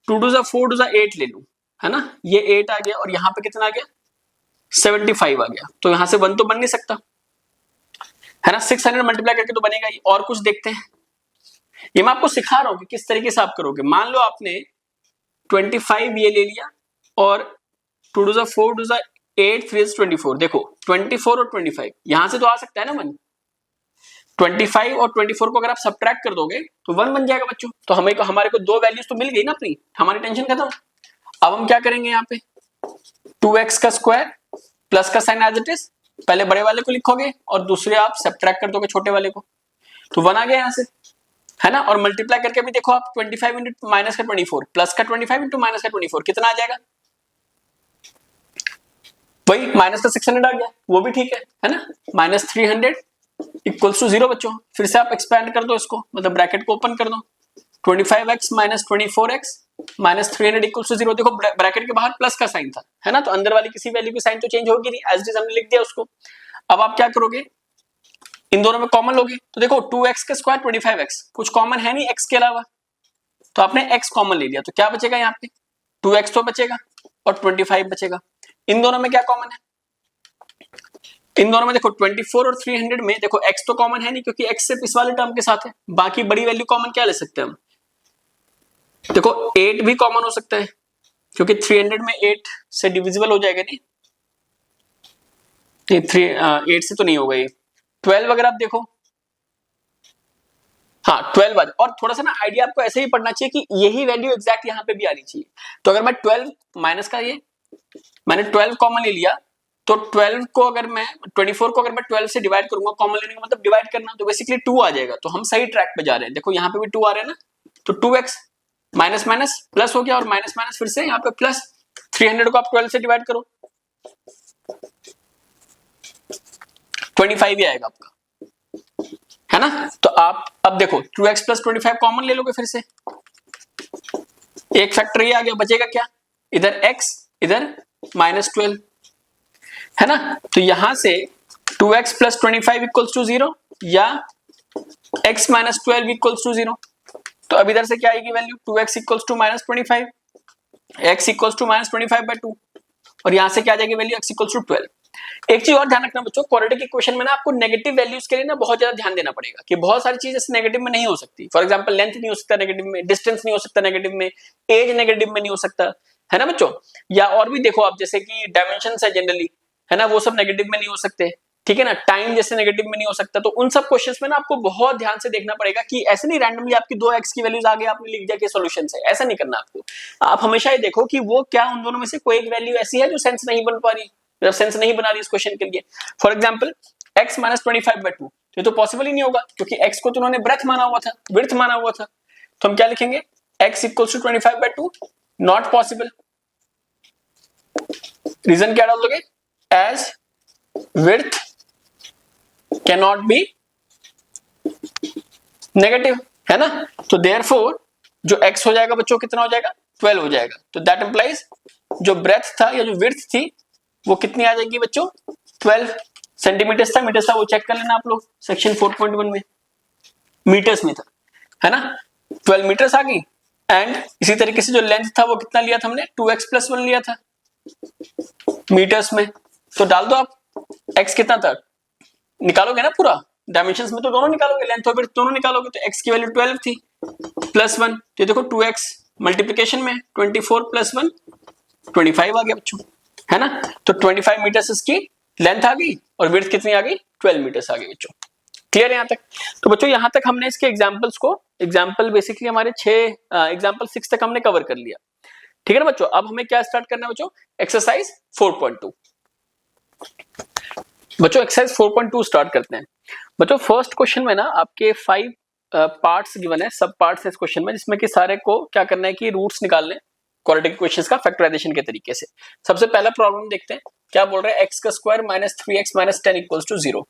2 टू 4 टू 8 ले लूं, है ना, ये 8 आ गया और यहाँ पे कितना आ गया 75 आ गया, तो यहां से 1 तो बन नहीं सकता, है ना। 600 मल्टीप्लाई करके तो बनेगा ही। और कुछ देखते हैं, ये मैं आपको सिखा रहा हूं कि किस तरीके से आप करोगे। मान लो आपने 25 ये ले लिया, और 2 टू 4 टू 8 3 24, देखो 24 और 25 यहां से तो आ सकता है ना 1, 25 और 24 को अगर आप सब्ट्रैक्ट कर दोगे तो 1 बन जाएगा बच्चों। तो हमारे को 2 वैल्यूज तो मिल गई ना अपनी, हमारी टेंशन खत्म। अब हम क्या करेंगे, यहाँ पे 2x का स्क्वायर प्लस का साइन एज इट इज, पहले बड़े वाले को लिखोगे और दूसरे आप सब्ट्रैक्ट कर दोगे छोटे वाले को, तो 1 आ गया यहाँ से, है ना। और मल्टीप्लाई करके भी देखो आप 25 इंटू माइनस का 24 प्लस का 25 इंटू माइनस का 24 कितना आ जाएगा, वही माइनस का 600 आ गया, वो भी ठीक है ना। -300 इक्वल्स टू 0 बच्चों। फिर से आप एक्सपैंड कर दो इसको, मतलब ब्रैकेट को ओपन कर दो। 25x minus 24x minus 300 equals to 0। देखो ब्रैकेट के बाहर प्लस का साइन था, है ना, तो अंदर वाली किसी वैल्यू की साइन तो चेंज होगी नहीं, एज इट इज हमने लिख दिया उसको। अब आप क्या करोगे, इन दोनों में कॉमन लोगे, तो देखो 2x का स्क्वायर 25x, कुछ कॉमन है नहीं x के अलावा, तो आपने x कॉमन ले लिया, तो क्या बचेगा यहाँ पे, 2x तो बचेगा और 25 बचेगा। इन दोनों में क्या कॉमन है, इन दोनों में देखो 24 और 300 में देखो x तो कॉमन है नहीं, क्योंकि x सिर्फ इस वाले टर्म के साथ है। बाकी बड़ी वैल्यू कॉमन क्या ले सकते हैं हम, देखो 8 भी कॉमन हो सकता है, क्योंकि 300 में 8 से डिविजिबल हो जाएगा नहीं, ये 8 से तो नहीं होगा ये। 12 अगर आप देखो, हाँ 12 और थोड़ा सा ना आइडिया आपको ऐसे ही पढ़ना चाहिए कि यही वैल्यू एग्जैक्ट यहाँ पे भी आनी चाहिए। तो अगर मैं 12 माइनस का ये मैंने 12 कॉमन ले लिया, तो 12 को अगर मैं 24 को अगर मैं 12 से डिवाइड करूंगा, कॉमन लेने का मतलब डिवाइड करना, तो बेसिकली 2 आ जाएगा। तो हम सही ट्रैक पे जा रहे हैं, देखो यहाँ पे भी 2 आ रहे हैं ना, तो 2x माइनस माइनस प्लस हो गया, और माइनस माइनस फिर से यहाँ पे प्लस। 300 को आप 12 से डिवाइड करो, 25 ही आएगा आपका, है ना। तो आप अब देखो 2x प्लस 25 कॉमन ले लोगे, फिर से एक फैक्टर ये आ गया, बचेगा क्या, इधर x इधर -12, है ना। तो यहां से 2x प्लस 25 इक्वल्स टू 0 या x माइनस 12 इक्वल्स टू 0। तो अब इधर से क्या आएगी value, 2x equals to -25, x equals to -25/2, और यहां से क्या आ जाएगी वैल्यू, x इक्वल्स टू 12। एक चीज और ध्यान रखना बच्चों, क्वाड्रेटिक इक्वेशन में ना आपको नेगेटिव वैल्यूज के लिए ना बहुत ज्यादा ध्यान देना पड़ेगा, कि बहुत सारी चीजें नेगेटिव में नहीं हो सकती। फॉर एग्जांपल लेंथ नहीं हो सकता नेगेटिव में, डिस्टेंस नहीं हो सकता नेगेटिव में, एज नेगेटिव में नहीं हो सकता, है ना बच्चों। या और भी देखो आप, जैसे कि डायमेंशंस है जनरली, है ना, वो सब नेगेटिव में नहीं हो सकते, ठीक है ना। टाइम जैसे नेगेटिव में नहीं हो सकता। तो उन सब क्वेश्चंस में ना आपको बहुत ध्यान से देखना पड़ेगा, कि ऐसे नहीं रैंडमली आपकी 2x की वैल्यूज आगे आपने लिख दिया कि सॉल्यूशन है, ऐसा नहीं करना आपको। आप हमेशा ये देखो कि वो क्या उन दोनों में से कोई एक वैल्यू ऐसी है जो सेंस नहीं बन पा रही, सेंस नहीं बना रही इस क्वेश्चन के लिए। फॉर एग्जांपल x माइनस 25/2, ये तो पॉसिबल ही नहीं होगा, क्योंकि x को तो उन्होंने ब्रेथ माना हुआ था, विड्थ माना हुआ था। तो हम क्या लिखेंगे, x equals to 25/2, not possible. Reason क्या डाल दोगे, as width can not be negative, है ना। तो देयरफॉर जो x हो जाएगा बच्चों कितना हो जाएगा, 12 हो जाएगा। तो दैट इंप्लाइज जो ब्रेथ था या जो विड्थ थी वो कितनी आ जाएगी बच्चों, 12 सेंटीमीटर्स था, मीटर्स था, वो चेक कर लेना आप लोग सेक्शन 4.1 में, मीटर्स में था, है ना। 12 मीटर्स आ गई। एंड इसी तरीके से जो लेंथ था वो कितना लिया था हमने, 2x प्लस 1 लिया था मीटर्स में। तो डाल दो आप, x कितना था, निकालोगे ना पूरा, डायमेंशंस में तो दोनों निकालोगे, लेंथ और विड्थ दोनों निकालोगे, तो x की वैल्यू 12 थी प्लस 1, तो देखो 2x मल्टीप्लिकेशन में 24 प्लस 1 25 आ गया बच्चों, है ना। तो 25 मीटर्स इसकी लेंथ आ गई, और विड्थ कितनी आ गई, 12 मीटर्स आ गई बच्चों। क्लियर है यहाँ तक। तो बच्चों यहाँ तक हमने इसके एग्जांपल्स को, एग्जांपल बेसिकली हमारे 6 एग्जांपल 6 तक हमने कवर कर लिया, ठीक है ना बच्चों। अब हमें क्या स्टार्ट करना है बच्चों, एक्सरसाइज 4.2। बच्चों एक्सरसाइज 4.2 स्टार्ट करते हैं। बच्चों फर्स्ट क्वेश्चन में ना आपके 5 पार्ट्स गिवन है, सब पार्ट्स है इस क्वेश्चन में, जिसमें कि सारे को क्या करना है कि रूट्स निकालने क्वाड्रेटिक इक्वेशंस का फैक्टराइजेशन के तरीके से। सबसे पहला प्रॉब्लम देखते हैं, क्या बोल रहे हैं, x का square minus 3x minus 10 equals to 0।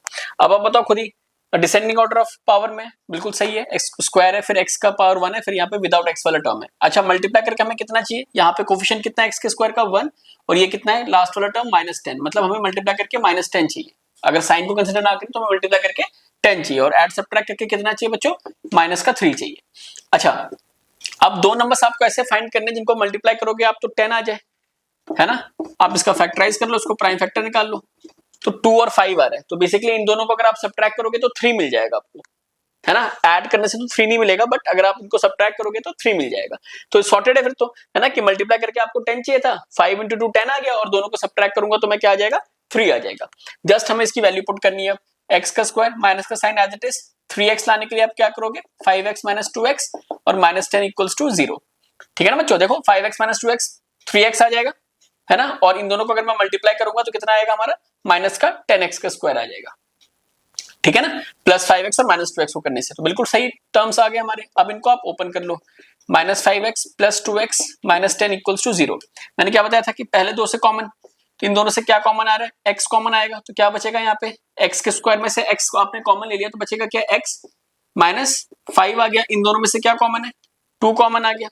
अब आप बताओ खुद ही, डिसेंडिंग ऑर्डर ऑफ पावर में बिल्कुल सही है, x स्क्वायर है, फिर x का पावर 1 है, फिर यहाँ पे विदाउट x वाला टर्म है। अच्छा मल्टीप्लाई करके हमें कितना चाहिए, यहाँ पे कोफिशिएंट कितना है x के स्क्वायर का 1, और ये कितना है लास्ट वाला टर्म -10, मतलब हमें मल्टीप्लाई करके -10 चाहिए। अगर साइन को कंसीडर ना करें तो हमें मल्टीप्लाई करके 10 चाहिए, और ऐड सब्ट्रैक्ट करके कितना चाहिए बच्चों, -3 चाहिए। अच्छा अब दो नंबर्स आपको ऐसे फाइंड करने जिनको मल्टीप्लाई करोगे आप तो 10 आ जाए, है ना। आप इसका फैक्टराइज कर लो, उसको प्राइम फैक्टर निकाल लो, तो 2 और 5 आ रहा है। तो बेसिकली इन दोनों को अगर आप सब्ट्रैक्ट करोगे तो 3 मिल जाएगा आपको, है ना। ऐड करने से तो 3 नहीं मिलेगा, बट अगर आप इनको सब्ट्रैक्ट करोगे तो 3 मिल जाएगा। तो सॉर्टेड है फिर तो, है ना, कि मल्टीप्लाई करके आपको 10 चाहिए था, 5 × 2 10 आ गया, और दोनों को सब्ट्रैक्ट करूंगा तो मैं क्या आ जाएगा, 3 आ जाएगा। जस्ट हमें इसकी वैल्यू पुट करनी है, x का स्क्वायर माइनस का sign as it is, 3x लाने के लिए आप क्या करोगे, 5x माइनस 2x और -10 इक्वल्स टू 0, ठीक है ना बच्चों। देखो 5x माइनस 2x 3x आ जाएगा, है ना, और इन दोनों को अगर मैं मल्टीप्लाई करूंगा तो कितना आएगा हमारा, माइनस का 10x का स्क्वायर आ जाएगा, ठीक है ना, प्लस 5x और -2x को करने से तो बिल्कुल सही टर्म्स आ गए हमारे। अब इनको आप ओपन कर लो, -5x plus 2x -10 equals to 0। मैंने क्या बताया था कि पहले दो से कॉमन, तो इन दोनों से क्या कॉमन आ रहा है, x कॉमन आएगा, तो क्या बचेगा यहाँ पे, x के स्क्वायर में से x को आपने कॉमन ले लिया तो बचेगा क्या, x माइनस 5 आ गया। इन दोनों में से क्या कॉमन है, 2 कॉमन आ गया,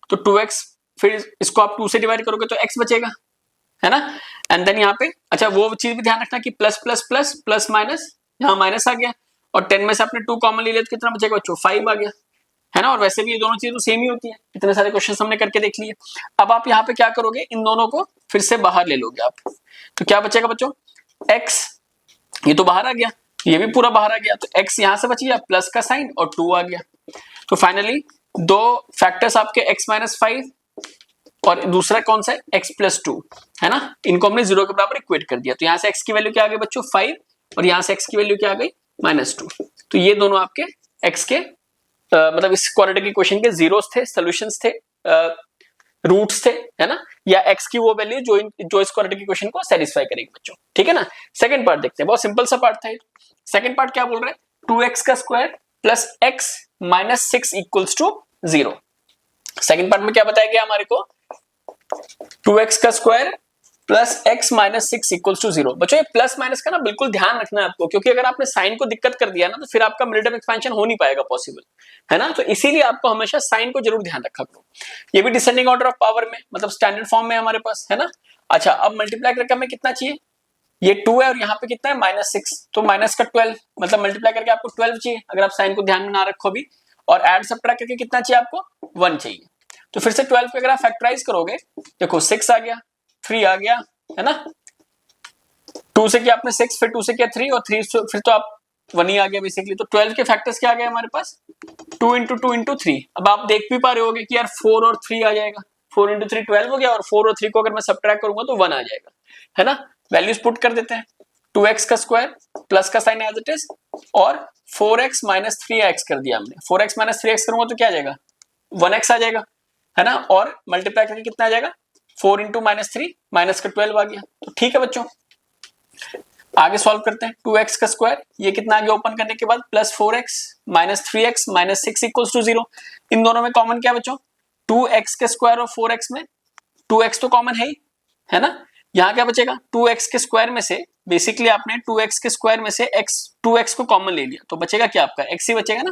तो 2x, फिर इसको आप 2 से डिवाइड करोगे तो x बचेगा, है ना। एंड देन यहाँ पे अच्छा वो चीज भी ध्यान रखना कि plus plus plus plus minus, यहाँ माइनस आ गया, और 10 में से आपने 2 कॉमन ले लिया तो कितना बचेगा बच्चों, 5 आ गया, है ना। और वैसे भी ये दोनों चीजें तो सेम ही होती है, इतने सारे क्वेश्चन हमने करके देख लिए। अब आप यहाँ पे क्या करोगे, इन दोनों को फिर से बाहर ले लोगे आप, तो क्या बचेगा बच्चों, x, ये तो बाहर आ गया, ये भी पूरा बाहर आ गया, तो x यहां से बच गया, प्लस का साइन और 2 आ गया। तो फाइनली दो फैक्टर्स आपके x माइनस 5 और दूसरा कौन सा है, x प्लस 2, है ना, इनको हमने 0 के बराबर इक्वेट कर दिया। तो यहां से x की वैल्यू क्या आ गई बच्चों, 5, और यहां से x की वैल्यू क्या आ गई, -2। तो ये दोनों आपके x के मतलब इस क्वाड्रेटिक इक्वेशन के जीरोस थे, सॉल्यूशंस थे, रूट्स थे, है ना, या x की वो वैल्यू जो इस क्वाड्रेटिक इक्वेशन को सेटिस्फाई करेगी बच्चों, ठीक है ना। सेकंड पार्ट देखते हैं, बहुत सिंपल सा पार्ट था ये। सेकंड पार्ट क्या बोल रहे हैं, 2x का square plus x minus 6 equals to 0। Second part में क्या बताया गया हमारे को, 2x का square plus x minus 6 equals to 0। बच्चों ये प्लस माइनस का ना बिल्कुल ध्यान रखना है आपको, क्योंकि अगर आपने साइन को दिक्कत कर दिया ना तो फिर आपका मिडिल टर्म एक्सपेंशन हो नहीं पाएगा पॉसिबल, है ना। तो इसीलिए आपको हमेशा साइन को जरूर ध्यान रखा करो। ये भी डिसेंडिंग ऑर्डर ऑफ पावर में, मतलब स्टैंडर्ड फॉर्म में हमारे पास, है ना। अच्छा अब मल्टीप्लाई करके हमें कितना चाहिए, ये 2 है और यहाँ पे कितना है -6, तो माइनस का 12, मतलब मल्टीप्लाई करके आपको 12 चाहिए अगर आप साइन को ध्यान में ना रखो भी, और ऐड सब्ट्रैक्ट करके कितना चाहिए आपको, 1 चाहिए। तो फिर से 12 को अगर आप फैक्टराइज करोगे, देखो 6 आ गया, 3 आ गया, है ना, 2 से किया आपने 6, फिर 2 से किया 3, और 3 से फिर तो आप 1 ही आ गया बेसिकली। तो 12 के फैक्टर्स क्या आ गए हमारे पास, 2 इंटू 2 इंटू 3। अब आप देख भी पा रहे होगे कि यार 4 और 3 आ जाएगा, 4 इंटू 3 12 हो गया, और 4 और 3 को अगर मैं सब्ट्रैक्ट करूंगा तो 1 आ जाएगा, है ना। वैल्यूज पुट कर देते हैं, 2x का स्क्वायर प्लस का साइन एज इट इज, और 4x माइनस 3x कर दिया हमने, 4x माइनस 3x करूंगा तो क्या आ जाएगा, 1x आ जाएगा, है ना। और मल्टीप्लाई करके कितना आ जाएगा, 4 इंटू -3 माइनस का 12 आ गया। तो ठीक है बच्चों, आगे सॉल्व करते हैं। 2x का स्क्वायर, ये कितना आ गया ओपन करने के बाद, plus 4x minus 3x minus 6 equals to 0। इन दोनों में कॉमन क्या है बच्चों, 2x के स्क्वायर और 4x में 2x तो कॉमन है ही, है ना। यहाँ क्या बचेगा, 2x के स्क्वायर में से बेसिकली आपने 2x के स्क्वायर में से 2x को कॉमन ले लिया, तो बचेगा क्या आपका, x ही बचेगा ना,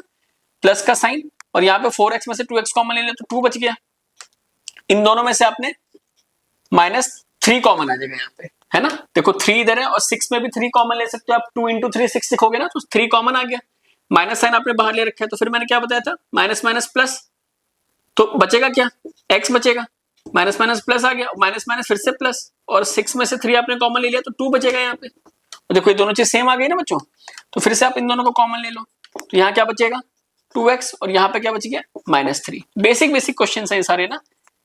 प्लस का साइन, और यहाँ पे 4x में से 2x कॉमन ले लिया तो 2 बच गया। इन दोनों में से आपने -3 कॉमन आ जाएगा यहाँ पे, है ना। देखो 3 इधर है और 6 में भी 3 कॉमन ले सकते हो आप, 2 इंटू 3 6 लिखोगे ना तो 3 कॉमन आ गया, माइनस साइन आपने बाहर ले रखा है, तो फिर मैंने क्या बताया था, माइनस माइनस प्लस, तो बचेगा क्या, x बचेगा, माइनस माइनस प्लस आ गया, माइनस माइनस फिर से प्लस, और 6 में से 3 आपने कॉमन ले लिया तो 2 बचेगा यहाँ पे। तो देखो ये दोनों चीज सेम आ गई ना बच्चों, तो फिर से आप इन दोनों को कॉमन ले लो, तो यहाँ क्या बचेगा 2x, और यहाँ पे क्या बच गया -3। बेसिक क्वेश्चन है सारे ना,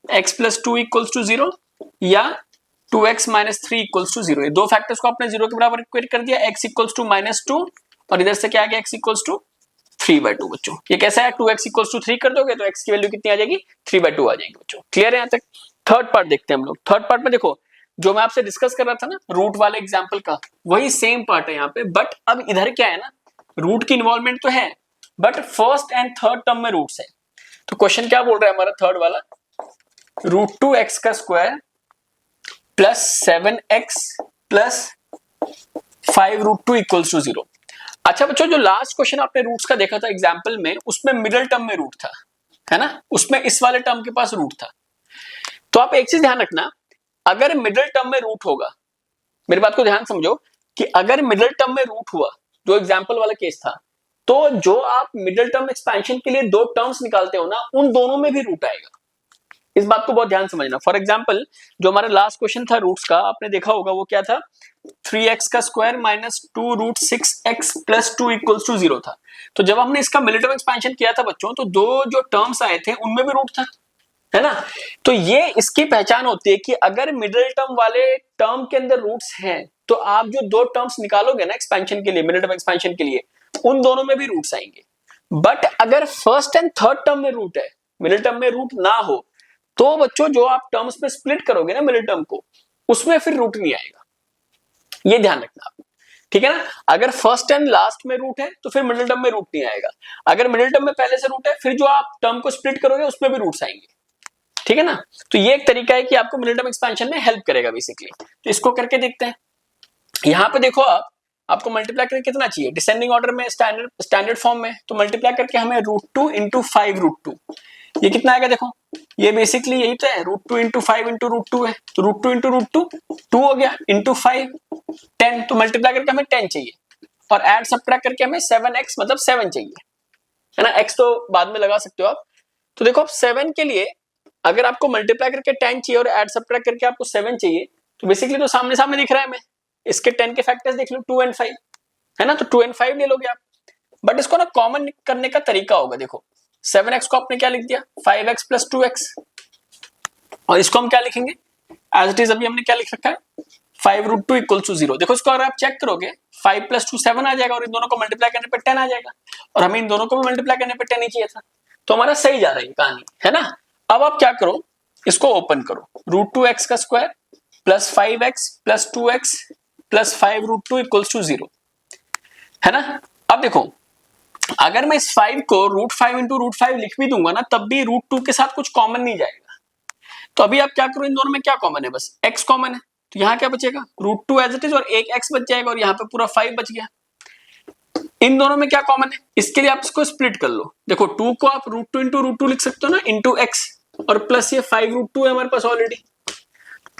x प्लस 2 इक्वल्स टू 0 या 2x माइनस 3 इक्वल्स टू 0। ये दो फैक्टर्स को आपने 0 के बराबर इक्वेट कर दिया, x इक्वल्स टू -2 और इधर से क्या आ गया x इक्वल्स टू 3/2 बच्चों। ये कैसा है, 2x इक्वल्स टू 3 कर दोगे तो x की वैल्यू कितनी आ जाएगी, 3/2 आ जाएगी बच्चों। क्लियर है यहाँ तक। थर्ड पार्ट देखते हैं हम लोग। थर्ड पार्ट में देखो जो मैं आपसे डिस्कस कर रहा था ना रूट वाले एग्जाम्पल का, वही सेम पार्ट है यहाँ पे, बट अब इधर क्या है ना, रूट की इन्वॉल्वमेंट तो है but first and third term में रूट्स है। तो क्वेश्चन क्या बोल रहा है हमारा थर्ड वाला, √2x का square plus 7x plus 5√2 equals to 0। अच्छा बच्चों, जो लास्ट क्वेश्चन आपने रूट्स का देखा था एग्जाम्पल में, उसमें मिडिल टर्म में रूट था, है ना, उसमें इस वाले टर्म के पास रूट था। तो आप एक चीज ध्यान रखना, अगर मिडिल टर्म में रूट होगा, मेरी बात को ध्यान समझो कि अगर मिडिल टर्म में रूट हुआ, जो एग्जाम्पल वाला केस था, तो जो आप मिडिल टर्म एक्सपेंशन के लिए दो टर्म्स निकालते हो ना, उन दोनों में भी रूट आएगा। इस बात को बहुत ध्यान समझना। फॉर एग्जाम्पल जो हमारा लास्ट क्वेश्चन था रूट्स का, आपने देखा होगा वो क्या था, 3x का square minus 2√6x plus 2 equals to 0 था। तो जब हमने इसका मिडिल टर्म एक्सपेंशन किया था बच्चों, तो दो जो टर्म्स आए थे उनमें भी रूट था, है ना। तो ये इसकी पहचान होती है कि अगर मिडिल टर्म वाले टर्म के अंदर रूट्स हैं, तो आप जो दो टर्म्स निकालोगे ना एक्सपेंशन के लिए, मिडिल टर्म एक्सपेंशन के लिए, उन दोनों में भी रूट्स आएंगे। बट अगर फर्स्ट एंड थर्ड टर्म में रूट है, मिडिल टर्म में रूट ना हो, तो बच्चों जो आप टर्म्स में स्प्लिट करोगे ना मिडिल टर्म को, उसमें फिर रूट नहीं आएगा। ये ध्यान रखना आप, ठीक है ना। अगर फर्स्ट एंड लास्ट में रूट है तो फिर मिडिल टर्म में रूट नहीं आएगा। अगर मिडिल टर्म में पहले से रूट है, फिर जो आप टर्म को स्प्लिट करोगे उसमें भी रूट्स आएंगे, ठीक है ना। तो ये एक तरीका है कि आपको मिनिमम एक्सपेंशन में हेल्प करेगा बेसिकली। तो इसको करके देखते हैं। यहाँ पे देखो आपको मल्टीप्लाई करके कितना चाहिए, डिसेंडिंग ऑर्डर में स्टैंडर्ड फॉर्म में, तो मल्टीप्लाई करके हमें √2 इंटू 5 √2, ये कितना आएगा देखो, ये बेसिकली यही तो है, √2 इंटू 5 इंटू √2 है, तो √2 इंटू √2 2 हो गया, इंटू 5 10, तो मल्टीप्लाई करके हमें 10 चाहिए, और ऐड सब्ट्रैक्ट करके हमें 7x मतलब 7 चाहिए, है ना। x तो बाद में लगा सकते हो आप। तो देखो अब 7 के लिए अगर आपको मल्टीप्लाई करके 10 चाहिए और ऐड सब्ट्रैक्ट करके आपको 7 चाहिए, तो बेसिकली तो सामने सामने दिख रहा है हमें, इसके 10 के फैक्टर्स देख लो, 2 और 5, है ना, तो 2 और 5 ले लोगे आप। बट इसको ना कॉमन करने का तरीका होगा, देखो 7x को आपने क्या लिख दिया, 5x प्लस 2x, और इसको हम क्या लिखेंगे, एज इट इज अभी हमने क्या लिख रखा है, 5 √2 इक्वल टू 0। देखो इसको अगर आप चेक करोगे 5 प्लस 2 7 आ जाएगा, और इन दोनों को मल्टीप्लाई करने पे 10 आ जाएगा, और हमें इन दोनों को भी मल्टीप्लाई करने पे 10 ही चाहिए था, तो हमारा सही जा रहा है कहानी, है ना। अब आप क्या करो, इसको ओपन करो, √2x का square plus 5x plus 2x plus 5 √2 equal to 0, है ना। अब देखो अगर मैं इस 5 को √5 इंटू √5 लिख भी दूंगा ना, तब भी √2 के साथ कुछ कॉमन नहीं जाएगा। तो अभी आप क्या करो, इन दोनों में क्या कॉमन है, बस x कॉमन है, तो यहाँ क्या बचेगा, √2 एज इट इज, और एक x बच जाएगा, और यहाँ पे पूरा 5 बच गया। इन दोनों में क्या कॉमन है, इसके लिए आप इसको स्प्लिट कर लो, देखो 2 को आप √2 इंटू √2 लिख सकते हो ना, इंटू x, और प्लस ये 5 √2 है हमारे पास ऑलरेडी।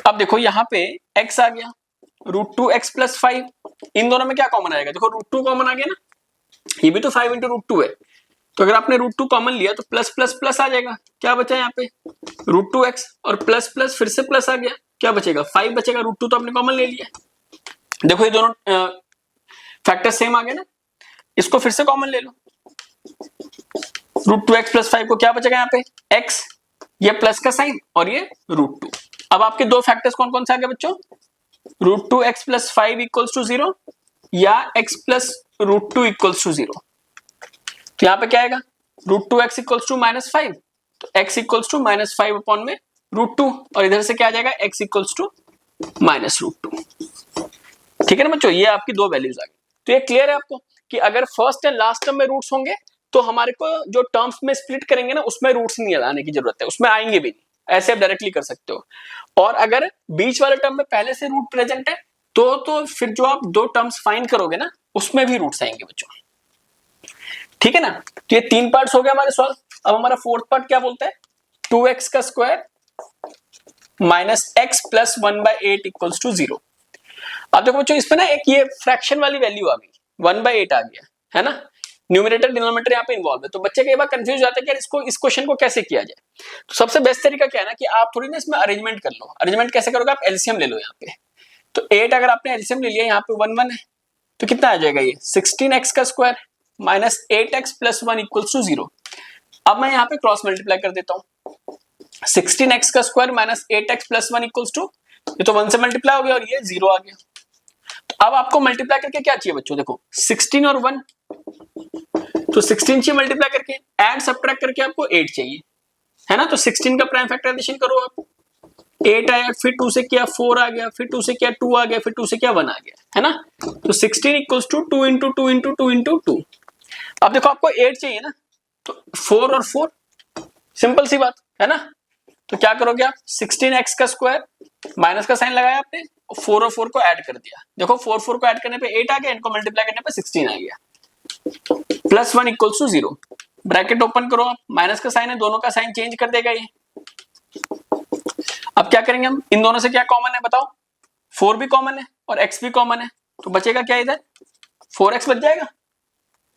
अब देखो यहाँ पे x आ गया, √2x प्लस 5, इन दोनों में क्या कॉमन आएगा, देखो √2 कॉमन आ गया ना, ये भी तो 5 इंटू √2 है, तो अगर आपने √2 कॉमन लिया तो प्लस प्लस प्लस आ जाएगा, क्या बचा यहाँ पे √2x, और प्लस प्लस फिर से प्लस आ गया, क्या बचेगा 5 बचेगा, √2 तो आपने कॉमन ले लिया। देखो ये दोनों फैक्टर सेम आ गए ना, इसको फिर से कॉमन ले लो, √2x प्लस 5 को क्या बचेगा यहाँ पे x, ये प्लस का साइन और ये √2। अब आपके दो फैक्टर्स कौन कौन से आ गए बच्चों, √2x प्लस 5 इक्वल्स टू 0 या x प्लस √2 इक्वल्स टू 0। तो यहाँ पे क्या आएगा, √2x इक्वल्स टू -5, तो x इक्वल्स टू -5 अपॉन में √2, और इधर से क्या आ जाएगा x इक्वल्स टू -√2। ठीक है ना बच्चों, ये आपकी दो वैल्यूज आ गई। तो ये क्लियर है आपको कि अगर फर्स्ट एंड लास्ट टर्म में रूट्स होंगे तो हमारे को जो टर्म्स में स्प्लिट करेंगे ना, उसमें रूट्स नहीं लाने की जरूरत है, उसमें आएंगे भी नहीं, ऐसे आप डायरेक्टली कर सकते हो। और अगर बीच वाले टर्म में पहले से रूट प्रेजेंट है तो फिर जो आप दो टर्म्स फाइंड करोगे ना, उसमें भी रूट्स आएंगे बच्चों। ठीक है ना, तो ये 3 पार्ट्स हो गए हमारे सॉल्व। अब हमारा फोर्थ पार्ट क्या बोलता है, 2x का square minus x plus 1/8 equals to 0। अब देखो बच्चों इसमें ना एक ये फ्रैक्शन वाली वैल्यू आ गई, 1/8 आ गया, है ना, न्यूमरेटर डिनोमिनेटर यहाँ पे इन्वॉल्व है, तो बच्चे कई बार कंफ्यूज हो जाते हैं कि इसको इस क्वेश्चन को कैसे किया जाए। तो सबसे बेस्ट तरीका क्या है ना कि आप थोड़ी ना इसमें अरेंजमेंट कर लो। अरेंजमेंट कैसे करोगे, आप एलसीएम ले लो यहाँ पे। तो 8 अगर आपने एलसीएम ले लिया, यहाँ पे 1 1 है, तो कितना आ जाएगा ये 16x का square minus 8x plus 1 equals to 0। अब मैं यहाँ पे क्रॉस मल्टीप्लाई कर देता हूँ, 16x का square minus 8x plus 1 equals to, ये तो 1 से मल्टीप्लाई हो गया और ये 0 आ गया। तो अब आपको मल्टीप्लाई करके क्या चाहिए बच्चों, देखो 16 और 1, तो 16 चाहिए मल्टीप्लाई करके, एड सब्ट्रैक्ट करके आपको 8 चाहिए, है ना। तो 16 का प्राइम फैक्टर एडिशन करो आप, 8 आया, फिर 2 से किया 4 आ गया, फिर 2 से किया 2 आ गया, फिर 2 से किया 1 आ गया, है ना। तो 16 equals to 2 into 2 into 2 into 2। अब देखो आपको 8 चाहिए ना, तो 4 और 4, सिंपल सी बात है ना। तो क्या करोगे आप, 16x का स्क्वायर माइनस का साइन लगाया आपने, 4 और 4 को ऐड कर दिया, देखो 4 4 को ऐड करने पे 8 आ गया, इनको मल्टीप्लाई करने पे 16 आ गया, plus 1 equals to 0। Bracket open करो आप, माइनस का साइन है, दोनों का साइन चेंज कर देगा ये। अब क्या करेंगे हम, इन दोनों से क्या कॉमन है बताओ, 4 भी कॉमन है और x भी कॉमन है, तो बचेगा क्या इधर, 4x बच जाएगा।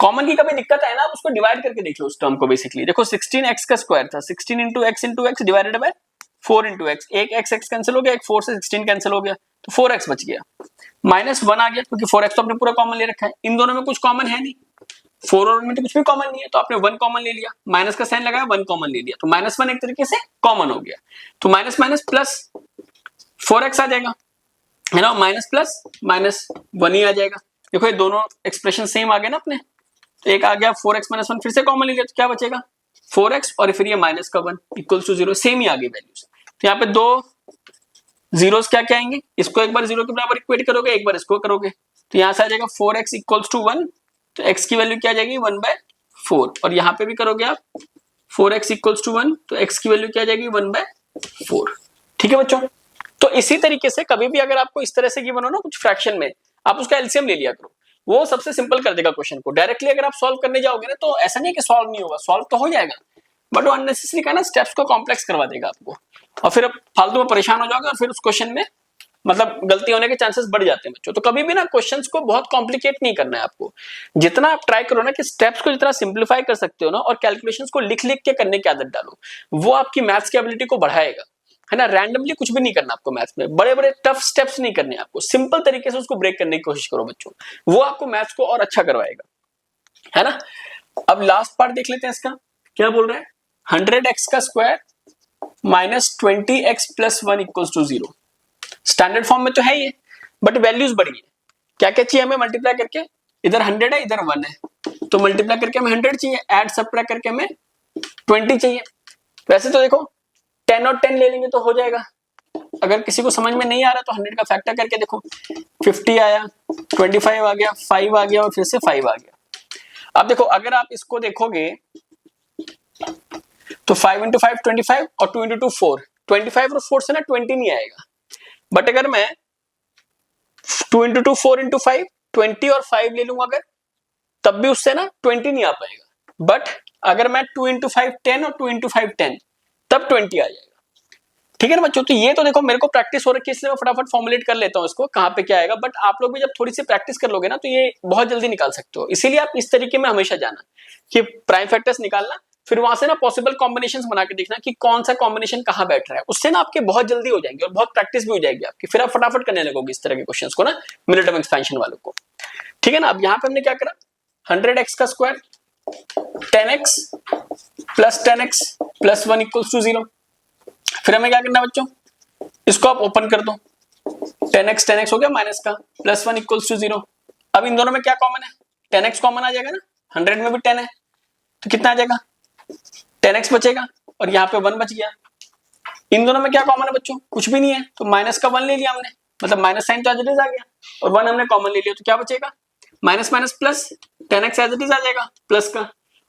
कॉमन की कभी दिक्कत है ना, आप उसको डिवाइड करके देख लो उस टर्म को। बेसिकली देखो 16x का स्क्वायर था, 16 into x divided by 4 into x, एक x कैंसिल हो गया, एक 4 से 16 कैंसिल हो गया, तो 4x बच गया, माइनस 1 आ गया, क्योंकि 4x तो आपने पूरा कॉमन ले रखा है, इन दोनों में कुछ कॉमन है नहीं, 4 और में तो कुछ भी कॉमन नहीं है, तो आपने 1 कॉमन ले लिया, माइनस का साइन लगाया, 1 कॉमन ले लिया, तो -1 एक तरीके से कॉमन हो गया, तो माइनस माइनस प्लस 4x आ जाएगा, है ना, माइनस प्लस माइनस 1 ही आ जाएगा। देखो ये दोनों एक्सप्रेशन सेम आ गए ना अपने, तो एक आ गया 4x - 1, फिर से कॉमन ले लिया, तो क्या बचेगा 4x और फिर ये माइनस का 1 इक्वल्स टू 0, सेम ही आ गई वैल्यूज। तो यहाँ पे दो जीरोस क्या क्या आएंगे, इसको एक बार 0 के बराबर इक्वेट करोगे, एक बार इसको करोगे, तो यहाँ से आ जाएगा 4x इक्वल्स टू 1, तो x की वैल्यू क्या आ जाएगी 1/4, और यहाँ पे भी करोगे आप 4x इक्वल्स टू 1, तो x की वैल्यू क्या आ जाएगी 1/4, 4। ठीक है बच्चों, तो इसी तरीके से कभी भी अगर आपको इस तरह से गिवन हो ना कुछ फ्रैक्शन में, आप उसका एलसीएम ले लिया करो, वो सबसे सिंपल कर देगा क्वेश्चन को। डायरेक्टली अगर आप सॉल्व करने जाओगे ना तो ऐसा नहीं है कि सॉल्व नहीं होगा, सॉल्व तो हो जाएगा, बट वो अननेसेसरी का ना स्टेप्स को कॉम्प्लेक्स करवा देगा आपको, और फिर आप फालतू में परेशान हो जाओगे और फिर उस क्वेश्चन में मतलब गलती होने के चांसेस बढ़ जाते हैं बच्चों। तो कभी भी ना क्वेश्चंस को बहुत कॉम्प्लिकेट नहीं करना है आपको, जितना आप ट्राई करो ना कि स्टेप्स को जितना सिंप्लीफाई कर सकते हो ना, और कैलकुलेशंस को लिख लिख के करने की आदत डालो, वो आपकी मैथ्स की एबिलिटी को बढ़ाएगा, है ना। रैंडमली कुछ भी नहीं करना आपको मैथ्स में, बड़े बड़े टफ स्टेप्स नहीं करने आपको, सिंपल तरीके से उसको ब्रेक करने की कोशिश करो बच्चों, वो आपको मैथ्स को और अच्छा करवाएगा, है ना। अब लास्ट पार्ट देख लेते हैं इसका, क्या बोल रहा है, 100x का square minus 20x plus 1 equals to 0। Standard form में तो है ये, बट वैल्यूज बड़ी है, क्या क्या चाहिए हमें मल्टीप्लाई करके, इधर 100 है इधर 1 है, तो मल्टीप्लाई करके हमें 100 चाहिए, ऐड सबट्रैक्ट करके हमें 20 चाहिए। वैसे तो देखो 10 और 10 ले लेंगे तो हो जाएगा, अगर किसी को समझ में नहीं आ रहा तो 100 का फैक्टर करके देखो, 50 आया, 25 आ गया, 5 आ गया और फिर से 5 आ गया। अब देखो अगर आप इसको देखोगे तो 5 इंटू 5 25 और 2 इंटू 2 4, 25 और 4 से ना 20 नहीं आएगा, बट अगर मैं 2 इंटू 2 4 इंटू 5 20 और 5 ले लूंगा अगर, तब भी उससे ना 20 नहीं आ पाएगा, बट अगर मैं 2 इंटू 5 10 और 2 इंटू 5 10 तब 20 आ जाएगा। ठीक है ना बच्चों, तो ये तो देखो मेरे को प्रैक्टिस हो रखी है इसलिए मैं फटाफट फॉर्मुलेट कर लेता हूँ इसको कहाँ पे क्या आएगा, बट आप लोग भी जब थोड़ी सी प्रैक्टिस कर लोगे ना तो ये बहुत जल्दी निकाल सकते हो। इसीलिए आप इस तरीके में हमेशा जाना कि प्राइम फैक्टर्स निकालना, फिर वहां से ना पॉसिबल कॉम्बिनेशंस बना के देखना कि कौन सा कॉम्बिनेशन कहाँ बैठ रहा है, उससे ना आपके बहुत जल्दी हो जाएंगे और बहुत प्रैक्टिस भी हो जाएगी आपकी, फिर आप फटाफट करने लगोगे इस तरह के क्वेश्चंस को ना, मिनट ऑफ एक्सपेंशन वालों को। ठीक है ना, अब यहाँ पे हमने क्या करा, 100x का square 10x plus 10x plus 1 equals to 0। फिर हमें क्या करना है बच्चों, इसको आप ओपन कर दो, 10x हो गया माइनस का, प्लस 1 इक्वल्स टू 0। अब इन दोनों में क्या कॉमन है, 10x कॉमन आ जाएगा ना, 100 में भी 10 है तो कितना आ जाएगा, 10x बचेगा और यहाँ पे 1 बच गया। इन दोनों में क्या कॉमन है बच्चों, कुछ भी नहीं है, तो माइनस का 1 ले लिया हमने, मतलब माइनस साइन तो एज इट इज आ गया और 1 हमने कॉमन ले लिया, तो क्या बचेगा, minus minus plus, 10x as it is आ जाएगा प्लस का,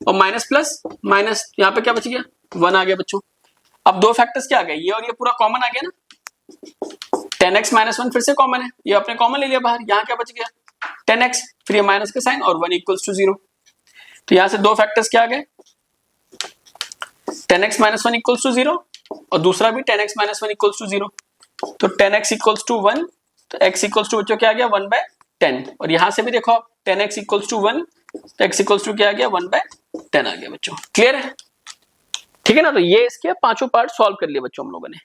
और माइनस प्लस माइनस, यहाँ पे क्या बच गया, 1 आ गया बच्चों। अब दो फैक्टर्स क्या आ गए, ये और ये पूरा कॉमन आ गया ना, 10x माइनस 1 फिर से कॉमन है, ये आपने कॉमन ले लिया बाहर, यहाँ क्या बच गया 10x, फिर ये माइनस का साइन और 1 इक्वल्स टू 0। तो यहाँ से दो फैक्टर्स क्या आ गए, 10x माइनस 1 इक्वल्स टू 0 और दूसरा भी 10x माइनस 1 इक्वल्स टू 0। तो 10x इक्वल्स टू 1, तो x इक्वल्स टू बच्चों क्या आ गया 1/10, और यहाँ से भी देखो आप 10x इक्वल्स टू 1, तो x इक्वल्स टू क्या आ गया 1/10 आ गया बच्चों। क्लियर है, ठीक है ना। तो ये इसके पांचों पार्ट सॉल्व कर लिए बच्चों हम लोगों ने।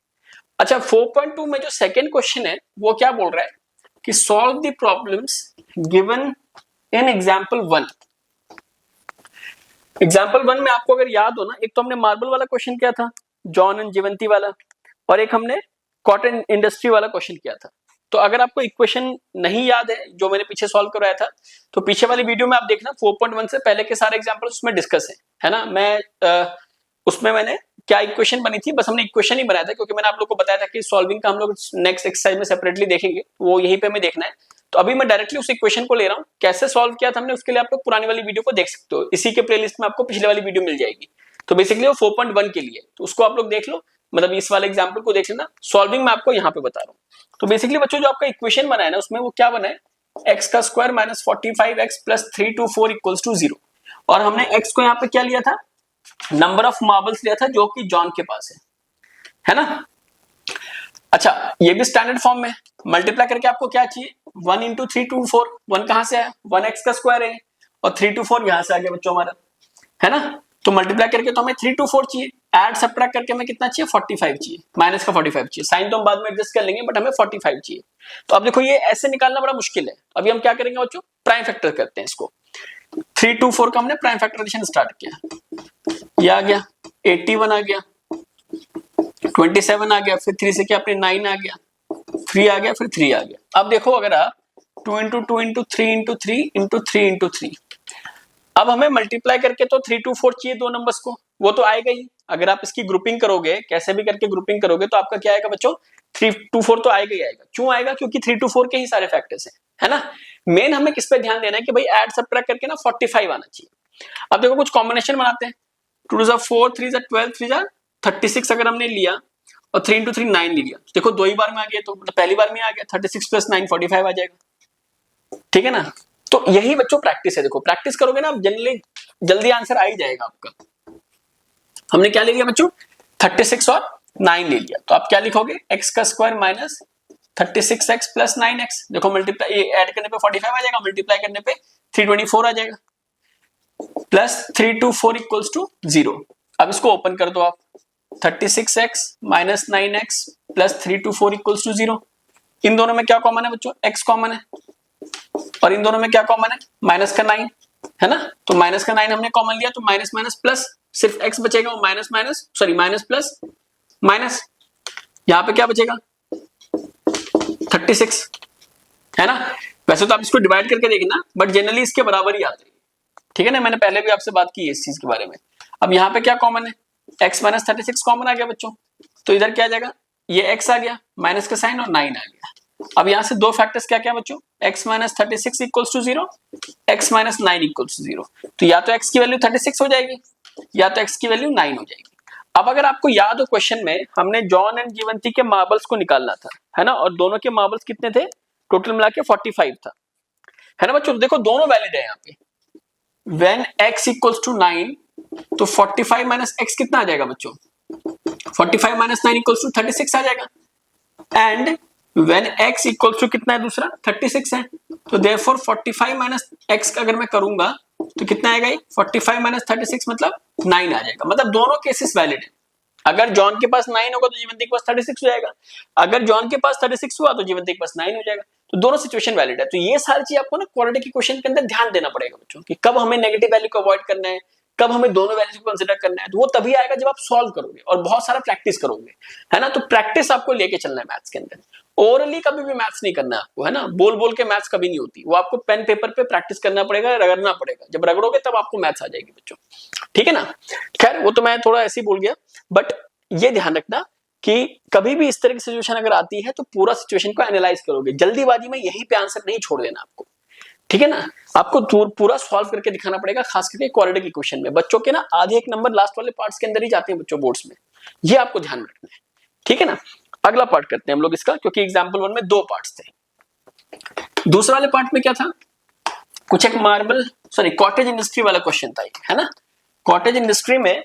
अच्छा 4.2 में जो सेकंड क्वेश्चन है वो क्या बोल रहा है कि solve the problems given in example 1। Example 1 में आपको अगर याद हो ना, एक तो हमने मार्बल वाला क्वेश्चन किया था, जॉन एंड जीवंती वाला, और एक हमने कॉटन इंडस्ट्री वाला क्वेश्चन किया था। तो अगर आपको इक्वेशन नहीं याद है जो मैंने पीछे सॉल्व करवाया था, तो पीछे वाली वीडियो में आप देखना 4.1 से पहले के सारे एग्जांपल्स उसमें डिस्कस है ना। मैं उसमें मैंने क्या इक्वेशन बनी थी, बस हमने इक्वेशन ही बनाया था, क्योंकि मैंने आप लोग को बताया था कि सॉल्विंग का हम लोग नेक्स्ट एक्सरसाइज में सेपरेटली देखेंगे, वो यहीं पे हमें देखना है। तो अभी मैं डायरेक्टली उस इक्वेशन को ले रहा हूँ, कैसे सॉल्व किया था हमने उसके लिए आप लोग पुरानी वाली वीडियो को देख सकते हो, इसी के प्लेलिस्ट में आपको पिछले वाली वीडियो मिल जाएगी। तो बेसिकली वो 4.1 के लिए, तो उसको आप लोग देख लो, मतलब इस वाले एग्जाम्पल को देख लेना, सॉल्विंग मैं आपको यहाँ पे बता रहा हूँ। तो बेसिकली बच्चों जो आपका इक्वेशन बना है ना, उसमें वो क्या बना है, x का square minus 45x plus 324 equals to 0, और हमने x को यहाँ पे क्या लिया था, नंबर ऑफ मार्बल्स लिया था जो कि जॉन के पास है ना। अच्छा ये भी स्टैंडर्ड फॉर्म में, मल्टीप्लाई करके आपको क्या चाहिए, 1 इंटू 324, 1 कहां से आया, 1x का स्क्वायर है, और 324 यहां से आ गया बच्चों हमारा, है ना। तो मल्टीप्लाई करके तो हमें 324 चाहिए, ऐड सबट्रैक्ट करके हमें कितना चाहिए 45 चाहिए, माइनस का 45 चाहिए, साइन तो हम बाद में एडजस्ट कर लेंगे, बट हमें 45 चाहिए। तो अब देखो ये ऐसे निकालना बड़ा मुश्किल है, अभी हम क्या करेंगे बच्चों, प्राइम फैक्टर करते हैं इसको। 324 का हमने प्राइम फैक्टराइजेशन स्टार्ट किया, ये आ गया 81 आ गया, 27 आ गया, फिर 3 से क्या अपने 9 आ गया, 3 आ गया, फिर 3 आ गया। अब देखो अगर आप 2 into 2 into 3 into 3 into 3 into 3, अब हमें मल्टीप्लाई करके तो 324 चाहिए दो नंबर्स को, वो तो आएगा ही। अगर आप इसकी ग्रुपिंग करोगे, कैसे भी करके ग्रुपिंग करोगे, तो आपका क्या आएगा बच्चों, 324 तो आएगा ही आएगा। क्यों आएगा, क्योंकि 324 के ही सारे फैक्टर्स हैं, है ना। मेन हमें किस पे ध्यान देना है कि भाई ऐड सबट्रैक्ट करके ना 45 आना चाहिए। अब देखो कुछ कॉम्बिनेशन बनाते हैं, 2 4 3 12 3 36 अगर हमने लिया, और 3 into 3 9 ले लिया, देखो 2 ही बार में आ गया, तो मतलब पहली बार में आ गया 36 + 9 45 आ जाएगा। ठीक है ना, तो यही बच्चों प्रैक्टिस है। देखो प्रैक्टिस करोगे ना जनरली जल्दी आंसर आ ही जाएगा आपका। हमने क्या ले लिया बच्चों, 36 और 9 ले लिया, तो आप क्या लिखोगे, x का square minus 36x plus 9x। देखो मल्टीप्लाई ऐड करने पे 45 आ जाएगा, मल्टीप्लाई करने पे 324 आ जाएगा, प्लस 3 to 4 इक्वल्स टू 0। अब इसको ओपन कर दो आप, 36x minus 9x plus 3 to 4 equals to 0। इन दोनों में क्या कॉमन है बच्चों, x कॉमन है, और इन दोनों में क्या कॉमन है, माइनस का 9 है ना, तो माइनस का 9 हमने कॉमन लिया, तो माइनस माइनस प्लस, सिर्फ x बचेगा, वो minus minus sorry minus plus minus, यहां पे क्या बचेगा 36 है ना। वैसे तो आप इसको डिवाइड करके देखना, बट जनरली इसके बराबर ही आते हैं। ठीक है ना, मैंने पहले भी आपसे बात की है इस चीज के बारे में। अब यहाँ पे क्या कॉमन है, x माइनस 36 कॉमन आ गया बच्चों, तो इधर क्या आ जाएगा, ये x आ गया, माइनस का साइन और 9 आ गया। अब यहाँ से दो फैक्टर्स क्या क्या बच्चों, x minus 36 equals to 0, x minus 9 equals to 0। तो या तो x की वैल्यू 36 हो जाएगी, या तो x की वैल्यू 9 हो जाएगी। अब अगर आपको याद हो क्वेश्चन में हमने जॉन एंड जीवंती के मार्बल्स को निकालना था, है ना, और दोनों के मार्बल्स कितने थे, टोटल मिला के 45 था, है ना बच्चों। देखो दोनों वैलिड है यहाँ पे, when x equals to 9 तो 45 माइनस x कितना आ जाएगा बच्चों, 45 माइनस 9 इक्वल्स टू 36 आ जाएगा, and when x equals to कितना है दूसरा 36 है, तो therefore 45 माइनस x अगर मैं करूंगा तो कितना आएगा, ये 45 माइनस 36 मतलब 9 आ जाएगा। मतलब दोनों केसेस वैलिड है। अगर जॉन के पास 9 होगा तो जीवंती के पास 36 हो जाएगा, अगर जॉन के पास 36 हुआ तो जीवंती के पास 9 हो जाएगा, तो दोनों सिचुएशन वैलिड है। तो ये सारी चीज आपको ना क्वाड्रेटिक इक्वेशन के अंदर ध्यान देना पड़ेगा बच्चों, कि कब हमें नेगेटिव वैल्यू को अवॉइड करना है, कब हमें दोनों वैल्यूज को कंसीडर करना है, तो वो तभी आएगा जब आप सॉल्व करोगे और बहुत सारा प्रैक्टिस करोगे, है ना। तो प्रैक्टिस आपको लेके चलना है मैथ्स के अंदर, ओरली कभी भी मैथ्स नहीं करना है आपको, है ना, बोल बोल के मैथ्स कभी नहीं होती, वो आपको पेन पेपर पे प्रैक्टिस करना पड़ेगा, रगड़ना पड़ेगा, जब रगड़ोगे तब आपको मैथ्स आ जाएगी बच्चों। ठीक है ना, खैर वो तो मैं थोड़ा ऐसे ही बोल गया, बट ये ध्यान रखना कि कभी भी इस तरह की सिचुएशन अगर आती है तो पूरा सिचुएशन को एनालाइज करोगे, जल्दीबाजी में यहीं पे आंसर नहीं छोड़ देना आपको। ठीक है ना, आपको पूरा सॉल्व करके दिखाना पड़ेगा, खास करके क्वाड्रेटिक इक्वेशन में बच्चों के ना आधे एक नंबर लास्ट वाले पार्ट्स के अंदर ही जाते हैं बच्चों बोर्ड्स में, ये आपको ध्यान रखना है। ठीक है ना, अगला पार्ट करते हैं हम लोग इसका, क्योंकि एग्जाम्पल 1 में 2 पार्ट्स थे। दूसरे वाले पार्ट में क्या था, कुछ एक कॉटेज इंडस्ट्री वाला क्वेश्चन था, है ना। कॉटेज इंडस्ट्री में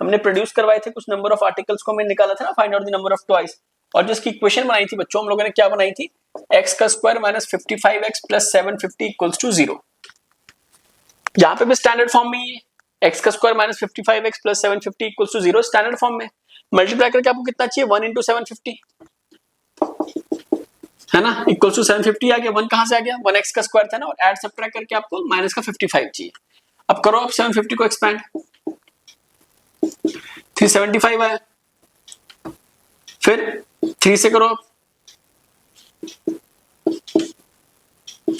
हमने प्रोड्यूस करवाए थे कुछ नंबर ऑफ आर्टिकल्स को, हमने निकाला था ना, find out the number of toys, और जिसकी इक्वेशन बनाई थी बच्चों हम लोगों ने क्या बनाई थी, x का square minus 55x plus 750 equals to 0। यहां पे भी स्टैंडर्ड फॉर्म में ही है, x का square minus 55x plus 750 equals to 0 standard form में, मल्टीप्लाई करके आपको कितना चाहिए 1 into 750, है ना, इक्वल्स टू 750 आ गया। 1 कहां से आ गया, 1x का स्क्वायर था ना, और ऐड सब्ट्रैक्ट करके आपको माइनस का 55 चाहिए। अब करो आप 750 को एक्सपैंड, 375 आया, फिर 3 से करो आप,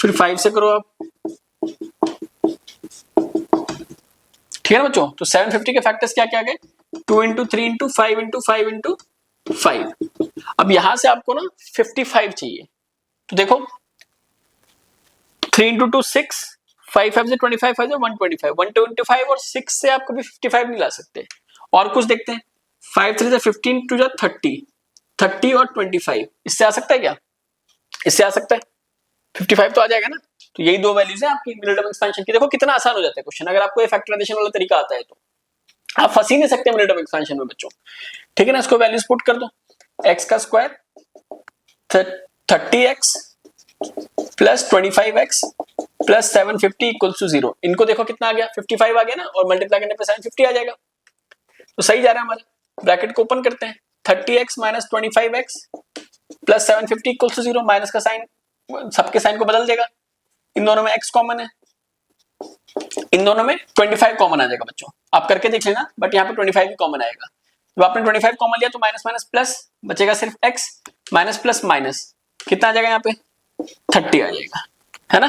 फिर 5 से करो आप। ठीक है ना बच्चों, तो 750 के फैक्टर्स क्या क्या आ गए, 2 into 3 into 5 into 5 into 5। अब यहां से आपको ना 55 चाहिए, तो देखो 3 into 2 6, 5 5 से 25, 5 से 125, 125 और 6 से आप कभी 55 नहीं ला सकते। और कुछ देखते हैं, 5 3 से 15 टू जा 30, 30 और 25, इससे आ सकता है क्या, इससे आ सकता है 55 तो आ जाएगा ना। तो यही दो वैल्यूज हैं आपकी मिडिल टर्म एक्सपेंशन की। देखो कितना आसान हो जाता है क्वेश्चन, अगर आपको ये फैक्टराइजेशन वाला तरीका आता है तो आप फंस ही नहीं सकते मिडिल टर्म एक्सपेंशन में बच्चों। ठीक है ना, इसको वैल्यूज पुट कर दो, x का square 30x plus 25x plus 750 equals to 0। इनको देखो कितना आ गया, 55 आ गया ना, और मल्टीप्लाई करने पे 750 आ जाएगा, तो सही जा रहा है हमारा। ब्रैकेट को ओपन करते हैं, 30x minus 25x plus 750 equals to 0, minus का साइन सबके साइन को बदल देगा, इन दोनों में x कॉमन है, इन दोनों में 25 कॉमन आ जाएगा बच्चों, आप करके देख लेना, बट यहाँ पे 25 ही कॉमन आएगा। जब आपने 25 कॉमन लिया तो माइनस माइनस प्लस बचेगा सिर्फ x, माइनस प्लस माइनस कितना आ जाएगा यहाँ पे 30 आ जाएगा, है ना।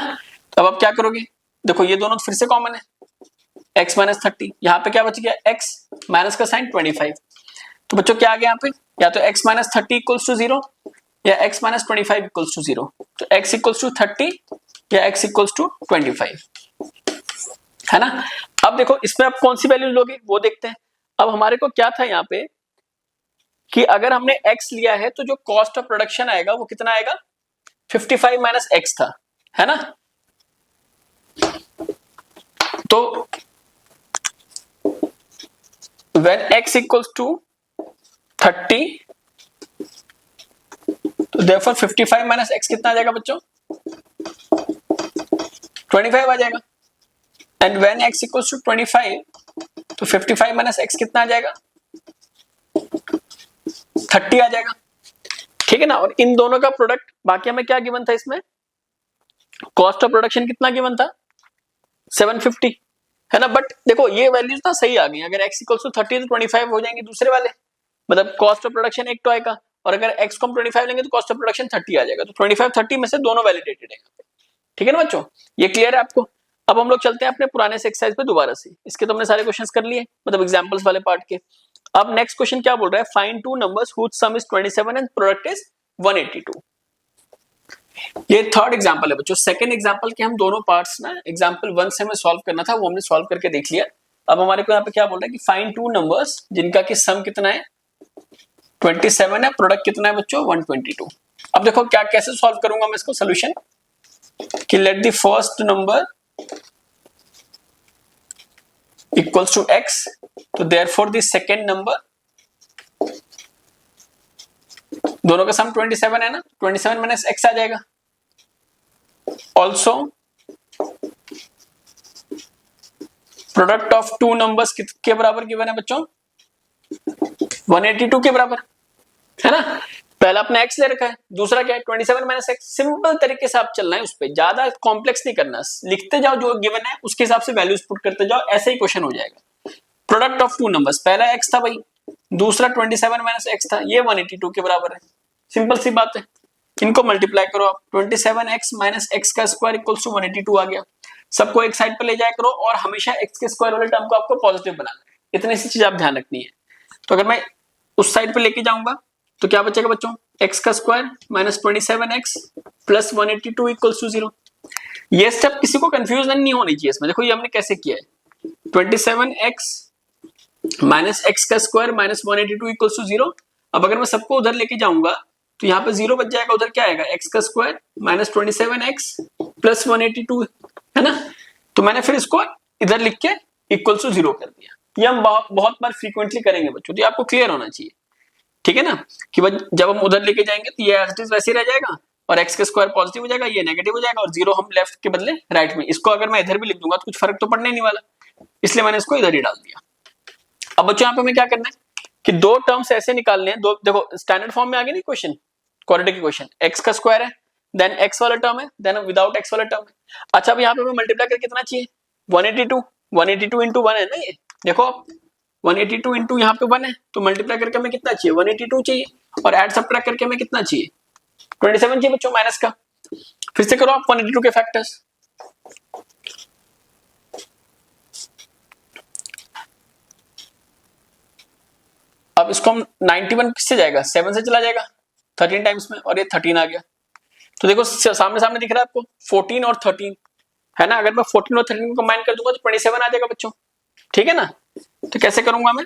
तो अब आप क्या करोगे, देखो ये दोनों फिर से कॉमन है, x माइनस 30, यहाँ पे क्या बच गया x माइनस का साइन 25, तो बच्चों क्या आ गया यहाँ पे, या तो x माइनस 30 इक्वल्स टू 0 या x माइनस 25 इक्वल्स टू 0, तो x इक्वल्स टू 30 या x इक्वल्स टू 25, है ना। अब देखो इसमें आप कौन सी वैल्यू लोगे वो देखते हैं। अब हमारे को क्या था यहाँ पे, कि अगर हमने x लिया है तो जो कॉस्ट ऑफ प्रोडक्शन आएगा वो कितना आएगा, 55 माइनस x था, है ना। तो when x equals to 30, तो therefore 55 माइनस x कितना आ जाएगा बच्चों, 25 आ जाएगा। And when x equals to 25, तो 55 माइनस x कितना आ जाएगा, 30 आ जाएगा, ठीक है ना। और इन दोनों का प्रोडक्ट, बाकी हमें क्या गिवन था इसमें, कॉस्ट ऑफ प्रोडक्शन कितना गिवन था, 750, है ना। बट देखो ये वैल्यूज ना सही आ गई, अगर x इक्वल्स टू 30 तो 25 हो जाएंगे दूसरे वाले, मतलब कॉस्ट ऑफ प्रोडक्शन एक तो आएगा, और अगर x को हम 25 लेंगे तो कॉस्ट ऑफ प्रोडक्शन 30 आ जाएगा। तो 25 30 में से दोनों वैलिडेटेड है, ठीक है ना बच्चों, ये क्लियर है आपको। अब हम लोग चलते हैं अपने पुराने से एक्सरसाइज पे दोबारा से, इसके तो हमने सारे क्वेश्चंस कर लिए, मतलब एग्जांपल्स वाले पार्ट के। अब नेक्स्ट क्वेश्चन क्या बोल रहा है, find two numbers whose sum is 27 and product is 182। ये थर्ड एग्जांपल है बच्चों। सेकंड एग्जांपल के हम दोनों पार्ट्स ना एग्जांपल 1 से हमें सॉल्व करना था, वो हमने सॉल्व करके देख लिया। अब हमारे को यहाँ पे क्या बोल रहा है कि फाइंड टू नंबर्स जिनका कि सम कितना है, 27 है, प्रोडक्ट कितना है बच्चों, 122। अब देखो क्या कैसे सॉल्व करूंगा मैं इसको सोल्यूशन, कि let the first number equals to x, तो देयरफॉर द सेकंड नंबर, दोनों का सम 27 है ना, 27 माइनस x आ जाएगा। Also product of two numbers के बराबर गिवन है बच्चों, 182 के बराबर, है ना। पहला अपने x ले रखा है, दूसरा क्या है 27 माइनस x। सिंपल तरीके से आप चलना है, उस पर ज्यादा कॉम्प्लेक्स नहीं करना, लिखते जाओ जो गिवन है उसके हिसाब से वैल्यूज पुट करते जाओ, ऐसे ही क्वेश्चन हो जाएगा। प्रोडक्ट ऑफ टू नंबर्स, पहला x था भाई, दूसरा 27 माइनस x था, ये 182 के बराबर है। सिंपल सी बात है, इनको मल्टीप्लाई करो आप, 27x माइनस x का स्क्वायर इक्वल्स टू 182 आ गया। सबको एक साइड पर ले जाया करो और हमेशा x के स्क्वायर वाले टर्म को आपको पॉजिटिव बनाना है, इतनी सी चीज आप ध्यान रखनी है। तो अगर मैं उस साइड पे लेके जाऊंगा तो क्या बचेगा बच्चों, x का square minus 27x plus 182 equals to 0। ये स्टेप किसी को कंफ्यूजन नहीं होनी चाहिए इसमें। देखो ये हमने कैसे किया है, 27x माइनस x का स्क्वायर माइनस 182 इक्वल्स टू 0। अब अगर मैं सबको उधर लेके जाऊंगा तो यहाँ पे 0 बच जाएगा, उधर क्या आएगा, x का स्क्वायर माइनस 27x प्लस 182, है ना। तो मैंने फिर इसको इधर लिख के इक्वल्स टू 0 कर दिया। ये हम बहुत बार फ्रीक्वेंटली करेंगे बच्चों, तो ये आपको क्लियर होना चाहिए, ठीक है ना, कि जब हम उधर लेके जाएंगे तो ये एज इट इज वैसे ही रह जाएगा, और x का स्क्वायर पॉजिटिव हो जाएगा, ये नेगेटिव हो जाएगा, और 0 हम लेफ्ट के बदले राइट में। इसको अगर मैं इधर भी लिख दूंगा तो कुछ फर्क तो पड़ने नहीं वाला, इसलिए मैंने इसको इधर ही डाल दिया। अब बच्चों यहाँ पे हमें क्या करना है कि दो टर्म्स ऐसे निकालने हैं, दो देखो स्टैंडर्ड फॉर्म में आ गया नहीं क्वेश्चन, क्वाड्रेटिक इक्वेशन, x का स्क्वायर है, देन x वाला टर्म है, देन विदाउट x वाला टर्म है। अच्छा अब यहाँ पे हमें मल्टीप्लाई करके कितना चाहिए, 182 इंटू 1 है ना, ये देखो 182 इंटू यहाँ पे 1 है, तो मल्टीप्लाई करके हमें कितना चाहिए, 182 चाहिए, और ऐड सबट्रैक्ट करके हमें कितना चाहिए, 27 चाहिए बच्चों माइनस का। फिर से करो आप 182 के फैक्टर्स, अब इसको हम 91 किससे जाएगा, 7 से चला जाएगा 13 टाइम्स में, और ये 13 आ गया। तो देखो सामने सामने दिख रहा है आपको 14 और 13, है ना। अगर मैं 14 और 13 को कंबाइन कर दूंगा तो 27 आ जाएगा बच्चों, ठीक है ना। तो कैसे करूंगा मैं,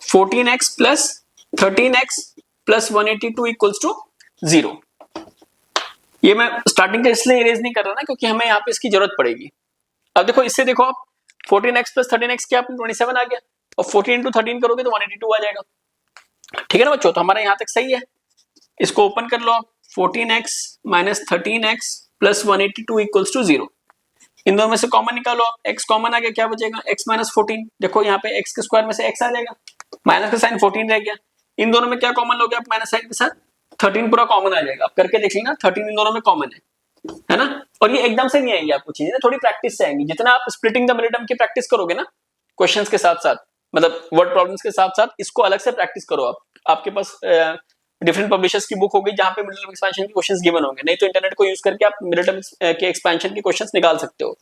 14x plus 13x plus 182 equals to 0। ये मैं स्टार्टिंग का इसलिए इरेज नहीं कर रहा ना, क्योंकि हमें यहाँ पे इसकी जरूरत पड़ेगी। अब देखो इससे देखो आप 14x प्लस 13x क्या, 27 आ गया, और 14 इंटू 13 करोगे तो 182 आ जाएगा, ठीक है ना बच्चों। तो हमारा यहाँ तक सही है, इसको ओपन कर लो आप, 14x minus 13x plus 182 equals to 0। इन दोनों में से कॉमन निकालो आप, x कॉमन आ गया, क्या बचेगा, x माइनस 14। देखो यहाँ पे x के स्क्वायर में से x आ जाएगा, माइनस का साइन 14 रह गया। इन दोनों में क्या कॉमन लोगे आप, माइनस साइन के साथ 13 पूरा कॉमन आ जाएगा। आप करके देख लेना, 13 इन दोनों में कॉमन है ना। और ये एकदम से नहीं आएंगे आपको चीजें, थोड़ी प्रैक्टिस से आएंगी। जितना आप स्प्लिटिंग द मिडिल टर्म की प्रैक्टिस करोगे ना क्वेश्चंस के साथ साथ, मतलब वर्ड प्रॉब्लम्स के साथ साथ, इसको अलग से प्रैक्टिस करो आप। आपके पास डिफरेंट पब्लिशर्स की बुक होगी जहां पे मिडिल टर्म एक्सपेंशन के क्वेश्चंस गिवन होंगे, नहीं तो इंटरनेट को यूज करके आप मिडिल टर्म के एक्सपेंशन के क्वेश्चंस निकाल सकते हो,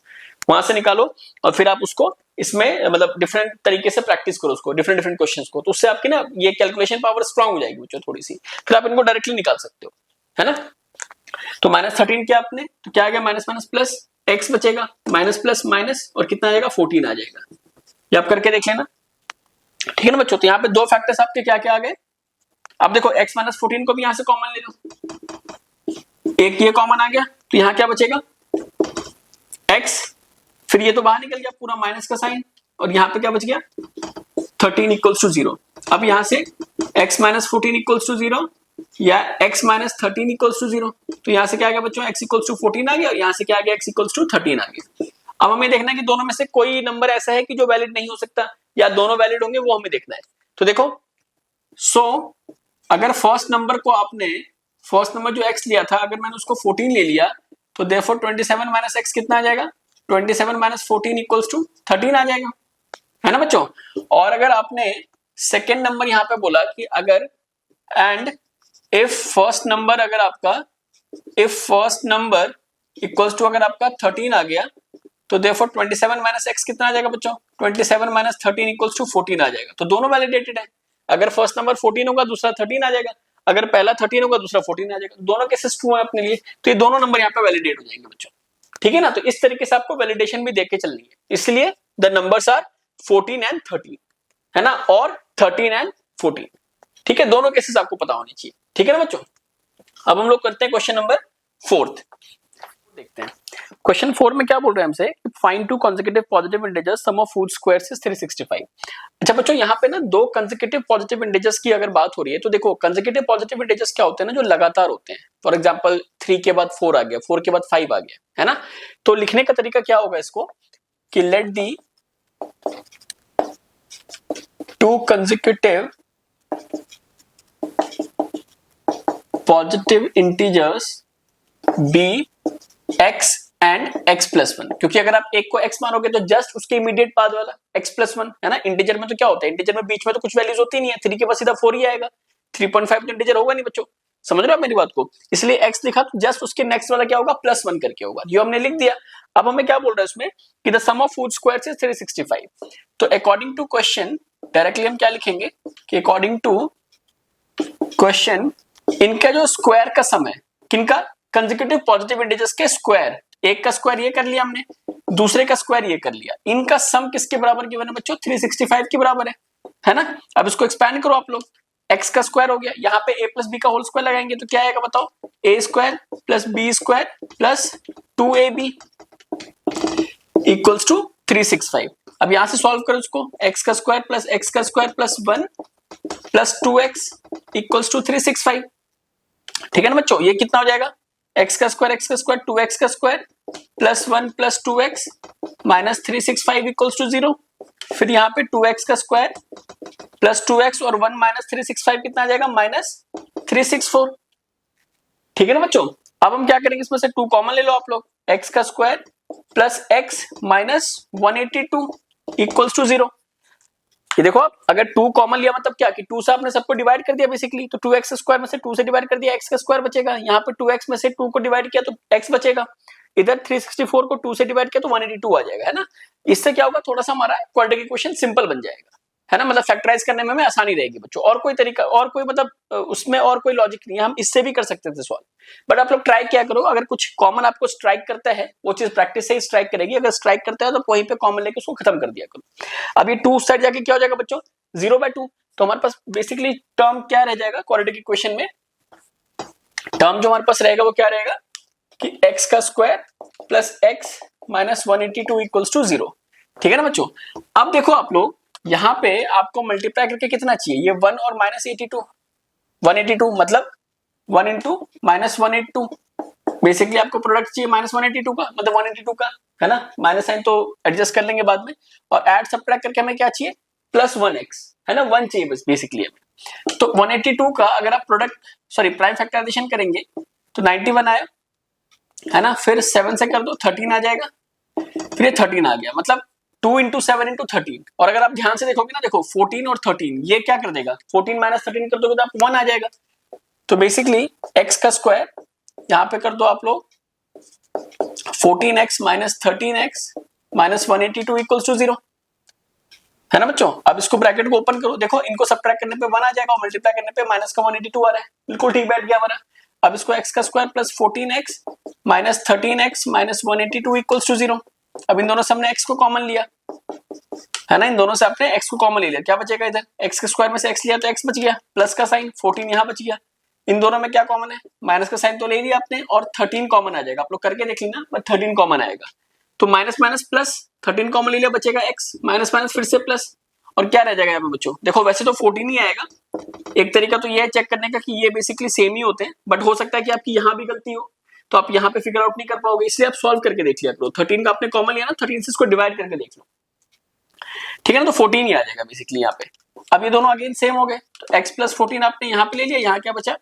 वहां से निकालो और फिर आप उसको इसमें मतलब डिफरेंट तरीके से प्रैक्टिस करो उसको, डिफरेंट क्वेश्चंस को, तो उससे आपकी ना ये कैलकुलेशन पावर स्ट्रांग हो जाएगी बच्चों थोड़ी सी, फिर आप इनको डायरेक्टली निकाल सकते हो, है ना। तो माइनस 13 किया आपने, तो क्या आ गया, माइनस माइनस प्लस, x बचेगा, माइनस प्लस माइनस, और कितना आ जाएगा, 14 आ जाएगा। ये आप करके देख लेना, ठीक है ना बच्चों। तो यहाँ पे दो फैक्टर्स आपके क्या क्या आ गए, अब देखो x माइनस 14 को भी यहां से कॉमन ले लो, एक ये कॉमन आ गया, तो यहां क्या बचेगा x, फिर ये तो बाहर निकल गया पूरा माइनस का साइन, और यहां पे क्या बच गया 13 इक्वल्स टू 0। अब यहां से x माइनस 14 इक्वल्स टू 0 या x माइनस 13 इक्वल्स टू 0, तो यहां से क्या आ गया बच्चों x इक्वल्स टू 14 आ गया, और यहां से क्या आ गया x इक्वल्स टू 13 आ गया। अब हमें देखना है कि दोनों में से कोई नंबर ऐसा है कि जो वैलिड नहीं हो सकता, या दोनों वैलिड होंगे, वो हमें देखना है। तो देखो अगर फर्स्ट नंबर को आपने, फर्स्ट नंबर जो x लिया था, अगर मैंने उसको 14 ले लिया, तो देयरफॉर 27 माइनस x कितना आ जाएगा, 27 माइनस 14 इक्वल्स टू 13 आ जाएगा, है ना बच्चों। और अगर आपने सेकेंड नंबर यहां पे बोला कि अगर एंड इफ फर्स्ट नंबर, अगर आपका if first number equals to अगर आपका 13 आ गया, तो देयरफॉर 27 माइनस x कितना आ जाएगा बच्चों, 27 माइनस 13 इक्वल्स टू 14 आ जाएगा। तो दोनों वैलिडेटेड है, अगर फर्स्ट नंबर 14 होगा दूसरा 13 आ जाएगा, अगर पहला 13 होगा दूसरा 14 आ जाएगा, दोनों केसेस ट्रू है अपने लिए, तो ये दोनों नंबर यहाँ पे वैलिडेट हो जाएंगे बच्चों, ठीक है ना। तो इस तरीके से आपको वैलिडेशन भी देख के चलनी है, इसलिए द नंबर्स आर 14 एंड 13, है ना, और 13 एंड 14, ठीक है, दोनों केसेस आपको पता होनी चाहिए, ठीक है ना बच्चों। अब हम लोग करते हैं क्वेश्चन नंबर 4, देखते हैं। क्वेश्चन 4 में क्या बोल रहे हैं हमसे, find two consecutive positive integers, sum of whose squares is 365। अच्छा बच्चों, यहाँ पे ना दो कंसेक्यूटिव पॉजिटिव इंटीजर्स की अगर बात हो रही है, तो देखो कंसेक्यूटिव पॉजिटिव इंटीजर्स क्या होते हैं ना, जो लगातार होते हैं। फॉर एग्जांपल 3 के बाद 4 आ गया, 4 के बाद 5 आ गया, है ना। तो लिखने का तरीका क्या होगा इसको, कि let the two consecutive positive integers be x and x plus 1, क्योंकि अगर आप एक को x मानोगे तो जस्ट उसके इमीडिएट बाद वाला x प्लस 1, है ना। इंटीजर में तो क्या होता है, इंटीजर में बीच में तो कुछ वैल्यूज होती नहीं है, 3 के बाद सीधा 4 ही आएगा, 3.5 तो इंटीजर होगा नहीं बच्चों, समझ रहे हो आप मेरी बात को, इसलिए x लिखा तो जस्ट उसके नेक्स्ट वाला क्या होगा, प्लस 1 करके होगा, जो हमने लिख दिया। अब हमें क्या बोल रहा है उसमें कि the sum of whose squares is 365। तो अकॉर्डिंग टू क्वेश्चन डायरेक्टली हम क्या लिखेंगे कि अकॉर्डिंग टू क्वेश्चन, इनका जो स्क्वायर का सम है, किनका, कंसेक्यूटिव पॉजिटिव इंटीजर्स के स्क्वायर, एक का स्क्वायर ये कर लिया हमने, दूसरे का स्क्वायर ये कर लिया, इनका सम किसके बराबर गिवन है बच्चों, 365 के बराबर है ना। अब इसको एक्सपैंड करो आप लोग, x का स्क्वायर हो गया, यहाँ पे a प्लस बी का होल स्क्वायर लगाएंगे तो क्या आएगा बताओ, a square plus b square plus 2ab equals to 365। अब यहां से सॉल्व करो इसको, x का स्क्वायर प्लस x का square plus 1 plus 2x equals to 365, ठीक है ना बच्चों। ये कितना हो जाएगा, x का स्क्वायर 2x का square plus 1 plus 2x minus 365 equals to 0। फिर यहाँ पे 2x का स्क्वायर प्लस 2x और 1 माइनस 365 कितना आ जाएगा, माइनस 364, ठीक है ना बच्चों। अब हम क्या करेंगे, इसमें से 2 कॉमन ले लो आप लोग, x का square plus x minus 182 equals to 0। ये देखो आप, अगर 2 कॉमन लिया मतलब क्या, कि 2 से आपने सबको डिवाइड कर दिया बेसिकली, तो 2x स्क्वायर में से 2 से डिवाइड कर दिया, x का स्क्वायर बचेगा, यहाँ पे 2x में से 2 को डिवाइड किया तो x बचेगा, इधर 364 को 2 से डिवाइड किया तो 182 आ जाएगा, है ना। इससे क्या होगा, थोड़ा सा हमारा क्वाड्रेटिक इक्वेशन सिंपल बन जाएगा, है ना, मतलब फैक्टराइज करने में हमें आसानी रहेगी बच्चों। और कोई तरीका, और कोई मतलब उसमें और कोई लॉजिक नहीं है, हम इससे भी कर सकते थे सॉल्व, बट आप लोग ट्राई क्या करो, अगर कुछ कॉमन आपको स्ट्राइक करता है, वो चीज प्रैक्टिस से ही स्ट्राइक करेगी, अगर स्ट्राइक करता है तो वहीं पे कॉमन लेके उसको खत्म कर दिया करो। अब ये 2 साइड जाके क्या हो जाएगा बच्चों, 0/2, तो हमारे पास बेसिकली टर्म क्या रह जाएगा क्वाड्रेटिक इक्वेशन में, टर्म जो हमारे पास रहेगा वो क्या रहेगा कि x का square plus x minus 182 equals to 0, ठीक है ना बच्चों। अब देखो आप लोग, यहाँ पे आपको मल्टीप्लाई करके कितना चाहिए, ये 1 और माइनस 182 मतलब 1 इंटू माइनस 182, बेसिकली आपको प्रोडक्ट चाहिए माइनस 182 का, मतलब 182 का, है ना, माइनस साइन तो एडजस्ट कर लेंगे बाद में, और ऐड सब्ट्रैक्ट करके हमें क्या चाहिए, प्लस 1x, है ना, 1 चाहिए बस बेसिकली हमें। तो 182 का अगर आप प्राइम फैक्टराइजेशन करेंगे तो 91 आया, है ना, फिर 7 से कर दो 13 आ जाएगा, फिर ये 13 आ गया, मतलब 2 इंटू 7 इंटू 13। और अगर आप ध्यान से देखोगे ना, देखो 14 और 13 ये क्या कर देगा, 14 माइनस 13 कर दोगे तो आप 1 आ जाएगा। तो बेसिकली x का स्क्वायर यहां पे कर दो आप लोग 14x minus 13x minus 182 equals to 0, है ना बच्चों। अब इसको ब्रैकेट को ओपन करो, देखो इनको सब्ट्रैक्ट करने पे 1 आ जाएगा और मल्टीप्लाई करने पे माइनस का 182 आ रहा है, बिल्कुल ठीक बैठ गया हमारा। अब इसको x का square plus 14x minus 13x minus 182 equals to 0। अब इन दोनों से हमने x को कॉमन लिया, है ना, इन दोनों से आपने x को कॉमन ले लिया, क्या बचेगा इधर, x के स्क्वायर में से x लिया तो x बच गया, प्लस का साइन 14 यहाँ बच गया, इन दोनों में क्या कॉमन है, माइनस का साइन तो ले लिया आपने और 13 कॉमन आ जाएगा, आप लोग करके देख लेना, बट 13 कॉमन आएगा, तो माइनस माइनस प्लस 13 कॉमन ले लिया, बचेगा x, माइनस माइनस फिर से प्लस, और क्या रह जाएगा यहाँ पे बच्चों, देखो वैसे तो 14 ही आएगा, एक तरीका तो ये है चेक करने का कि ये बेसिकली सेम ही होते हैं, बट हो सकता है कि आपकी यहाँ भी गलती हो, तो आप यहाँ पे फिगर आउट नहीं कर पाओगे, इसलिए आप सॉल्व करके देख लिया करो, 13 का आपने कॉमन लिया ना, 13 से इसको डिवाइड करके देख लो, ठीक है ना, तो 14 ही आ जाएगा बेसिकली यहाँ पे। अब ये दोनों अगेन सेम हो गए, तो x प्लस 14 आपने यहाँ पे ले लिया, यहाँ क्या बचा,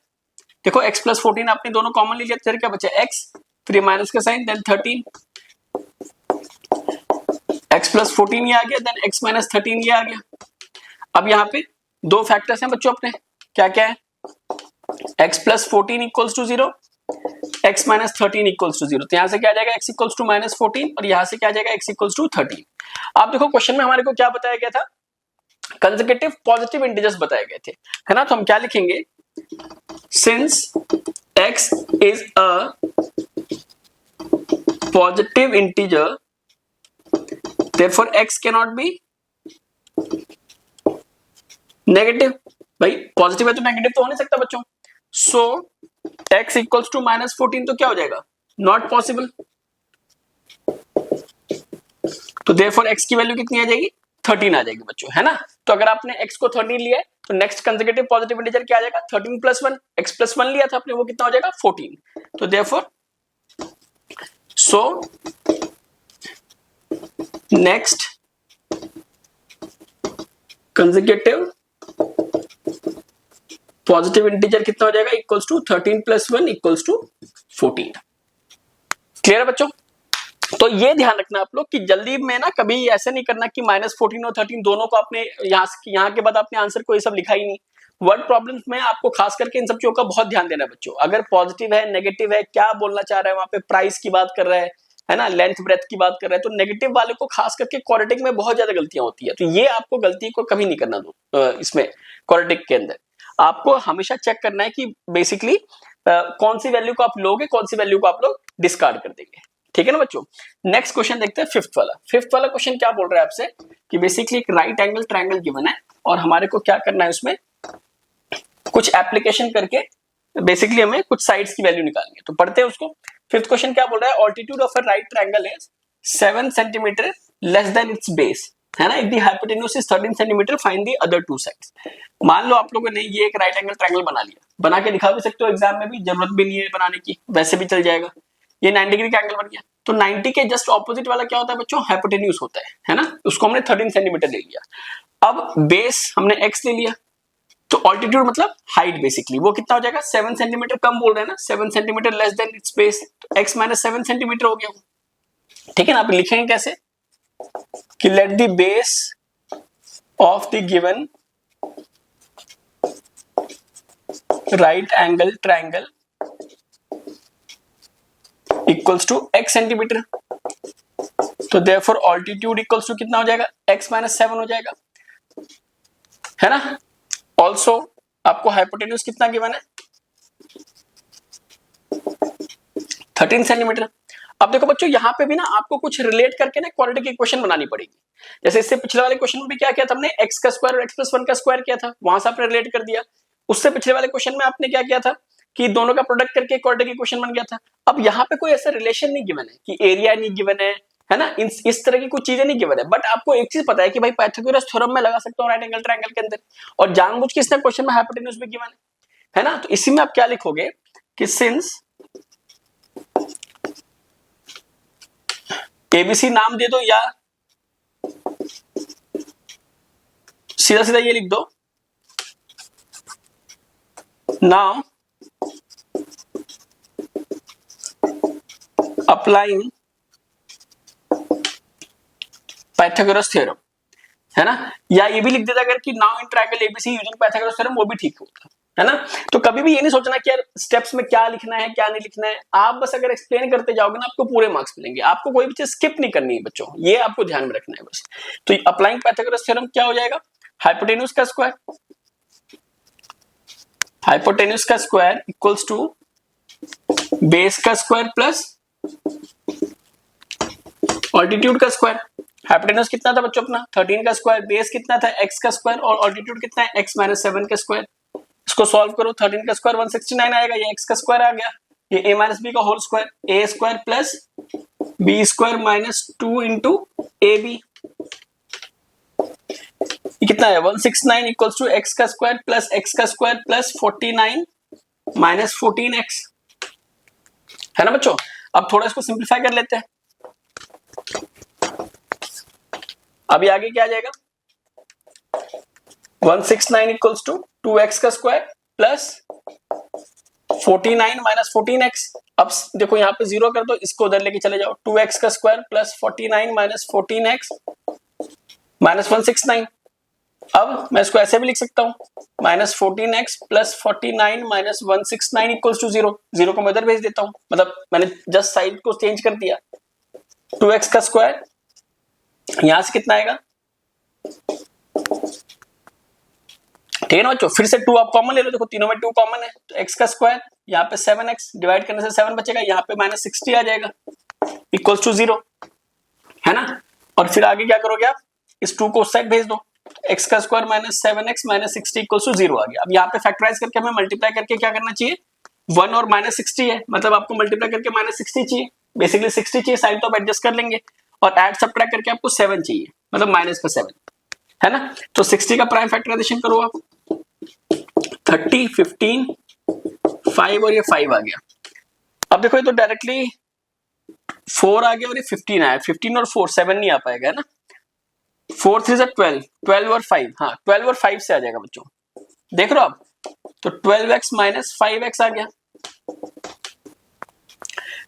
देखो x प्लस 14 आपने दोनों कॉमन ले लिया, तो क्या बचा x, फिर माइनस का साइन, देन 13, x प्लस 14 ये आ गया, देन x माइनस 13 ये आ गया। अब यहाँ पे दो फैक्टर्स हैं बच्चों अपने, क्या क्या है, x plus 14 equals to 0, x minus 13 equals to 0, तो यहाँ से क्या आ जाएगा, x इक्वल्स टू माइनस 14, और यहाँ से क्या आ जाएगा, x इक्वल्स टू 13। आप देखो क्वेश्चन में हमारे को क्या बताया गया था, कंसेक्यूटिव पॉजिटिव इंटीजर्स बताए गए थे, है ना, तो हम क्या लिखेंगे, since x is a positive integer therefore x cannot be negative, भाई पॉजिटिव है तो नेगेटिव तो हो नहीं सकता बच्चों, सो x इक्वल्स टू माइनस 14 तो क्या हो जाएगा, नॉट पॉसिबल, तो therefore x की वैल्यू कितनी आ जाएगी, 13 आ जाएगी बच्चों, है ना, तो अगर आपने x को 13 लिया है तो नेक्स्ट कंसेक्यूटिव पॉजिटिव इंटीजर क्या आ जाएगा, 13 प्लस 1, x प्लस 1 लिया था आपने, वो कितना हो जाएगा 14, तो therefore so next consecutive positive integer कितना हो जाएगा, equals to 13 plus 1 equals to 14। Clear है बच्चों, तो ये ध्यान रखना आप लोग कि जल्दी में ना कभी ऐसे नहीं करना कि माइनस 14 और 13 दोनों को आपने यहाँ के बाद आपने आंसर को ये सब लिखा ही नहीं, वर्ड प्रॉब्लम्स में आपको खास करके इन सब चीजों का बहुत ध्यान देना है बच्चों, अगर पॉजिटिव है नेगेटिव है, क्या बोलना चाह रहा है वहां पे, प्राइस की बात कर रहा है ना, लेंथ ब्रेथ की बात कर रहा है, तो नेगेटिव वाले को खास करके क्वाड्रेटिक में बहुत ज्यादा गलतियां होती है, तो ये आपको गलती को कभी नहीं करना दो, इसमें क्वाड्रेटिक के अंदर आपको हमेशा चेक करना है कि बेसिकली कौन सी वैल्यू को आप लोगे, कौन सी वैल्यू को आप लोग डिस्कार्ड कर देंगे, ठीक है ना बच्चों। नेक्स्ट क्वेश्चन देखते हैं फिफ्थ वाला क्वेश्चन क्या बोल रहा है आपसे कि बेसिकली एक राइट एंगल ट्रायंगल गिवन है और हमारे को क्या करना है उसमें कुछ एप्लीकेशन करके बेसिकली हमें कुछ साइड्स की वैल्यू निकालनी है, तो पढ़ते हैं उसको। फिफ्थ क्वेश्चन क्या बोल रहा है, altitude of a right triangle is 7 centimetre less than its base, है ना, if the hypotenuse is 13 centimetre find the other two sides. मान लो आप लोगों ने ये एक राइट एंगल ट्रायंगल बना लिया, बना के दिखा भी सकते हो एग्जाम में भी, जरूरत भी नहीं है बनाने की, वैसे भी चल जाएगा। ये 90 डिग्री का एंगल बन गया, तो 90 के जस्ट ऑपोजिट वाला क्या होता है बच्चों, हाइपोटेन्यूज होता है ना, उसको हमने 13 सेंटीमीटर ले लिया। अब बेस हमने x ले लिया, तो ऑल्टीट्यूड मतलब हाइट बेसिकली वो कितना हो जाएगा 7 सेंटीमीटर, कम बोल रहे हैं ना, 7 centimetre less than its base, तो x माइनस 7 सेंटीमीटर हो गया, ठीक है ना। आप लिखेंगे कैसे कि let the base of the given right angle triangle equals to x centimetre, तो देयरफॉर ऑल्टीट्यूड इक्वल्स टू कितना हो जाएगा x माइनस 7 हो जाएगा, है ना। ऑल्सो आपको हाइपोटेन्यूज कितना गिवन है 13 सेंटीमीटर। अब देखो बच्चों यहाँ पे भी ना आपको कुछ रिलेट करके ना क्वाड्रेटिक इक्वेशन बनानी पड़ेगी, जैसे इससे पिछले वाले क्वेश्चन में भी क्या किया था हमने, x का स्क्वायर और x प्लस 1 का स्क्वायर किया था, वहां से आपने रिलेट कर दिया। उससे पिछले वाले क्वेश्चन में आपने क्या किया था कि दोनों का प्रोडक्ट करके क्वाड्रेटिक इक्वेशन बन गया था। अब यहाँ पे कोई ऐसा रिलेशन नहीं गिवन है कि एरिया नहीं गिवन है ना, इस तरह की कुछ चीजें नहीं गिवन है, बट आपको एक चीज पता है कि भाई पाइथागोरस थ्योरम में लगा सकता हूँ राइट एंगल ट्रायंगल के अंदर, और जानबूझ के इसने क्वेश्चन में हाइपोटेन्यूज भी गिवन है ना, तो इसी में आप क्या लिखोगे कि सिंस एबीसी नाम दे दो या सीधा सीधा ये लिख दो, नाउ अप्लाइंग पाइथागोरस थ्योरम, है ना, या ये भी लिख देता अगर कि now in triangle ABC using Pythagoras theorem, वो भी ठीक होता है ना। तो कभी भी ये नहीं सोचना कि यार स्टेप्स में क्या लिखना है क्या नहीं लिखना है, आप बस अगर एक्सप्लेन करते जाओगे ना आपको पूरे मार्क्स मिलेंगे, आपको कोई भी चीज स्किप नहीं करनी है बच्चों, ये आपको ध्यान में रखना है बस। तो अप्लाइंग पाइथागोरस थ्योरम क्या हो जाएगा, हाइपोटेन्यूज का स्क्वायर इक्वल्स टू बेस का स्क्वायर प्लस ऑल्टीट्यूड का स्क्वायर, हाइपोटेन्यूज कितना था बच्चों अपना 13 का स्क्वायर, बेस कितना था x का स्क्वायर और ऑल्टीट्यूड कितना है x माइनस 7 का स्क्वायर। इसको सॉल्व करो, 13 का स्क्वायर 169 आएगा, ये x का स्क्वायर आ गया, ये a माइनस बी का whole square a square plus b square minus 2 into a b, कितना है 169 इक्वल्स टू x का स्क्वायर प्लस x का स्क्वायर प्लस 49 माइनस 14x, है ना बच्चों। अब थोड़ा इसको सिंप्लीफाई कर लेते हैं, अभी आगे क्या आ जाएगा 169 इक्वल्स टू 2x का स्क्वायर प्लस 49 माइनस 14x। अब देखो यहाँ पे जीरो कर दो, इसको उधर लेके चले जाओ, 2x का square plus 49 minus 14x minus 169। अब मैं इसको ऐसे भी लिख सकता हूं minus 14x plus 49 minus 169 equals to 0, zero को मैं उधर भेज देता हूं, मतलब मैंने जस्ट साइड को चेंज कर दिया। 2x का स्क्वायर यहां से कितना आएगा 10 बच्चों, फिर से 2 आप कॉमन ले लो, देखो तीनों में 2 कॉमन है, तो x का स्क्वायर यहाँ पे 7x डिवाइड करने से 7 बचेगा, यहाँ पे माइनस 60 आ जाएगा इक्वल्स टू 0, है ना। और फिर आगे क्या करोगे आप, इस 2 को उस साइड भेज दो, x का square minus 7x minus 60 equals to 0 आ गया। अब यहाँ पे फैक्टराइज करके हमें मल्टीप्लाई करके क्या करना चाहिए 1 और माइनस 60 है, मतलब आपको मल्टीप्लाई करके माइनस 60 चाहिए, बेसिकली 60 चाहिए, साइन तो आप एडजस्ट कर लेंगे, और ऐड सबट्रैक्ट करके आपको 7 चाहिए, मतलब माइनस का 7, है ना। तो 60 का प्राइम फैक्टराइजेशन करो आप, 30 15 5 और ये 5 आ गया। अब देखो ये तो डायरेक्टली 4 आ गया और ये 15 आया, 15 और 4 7 नहीं आ पाएगा, है ना। 4 3 12, 12 और 5, हाँ 12 और 5 से आ जाएगा बच्चों, देख रहे हो आप, तो 12x माइनस 5x आ गया,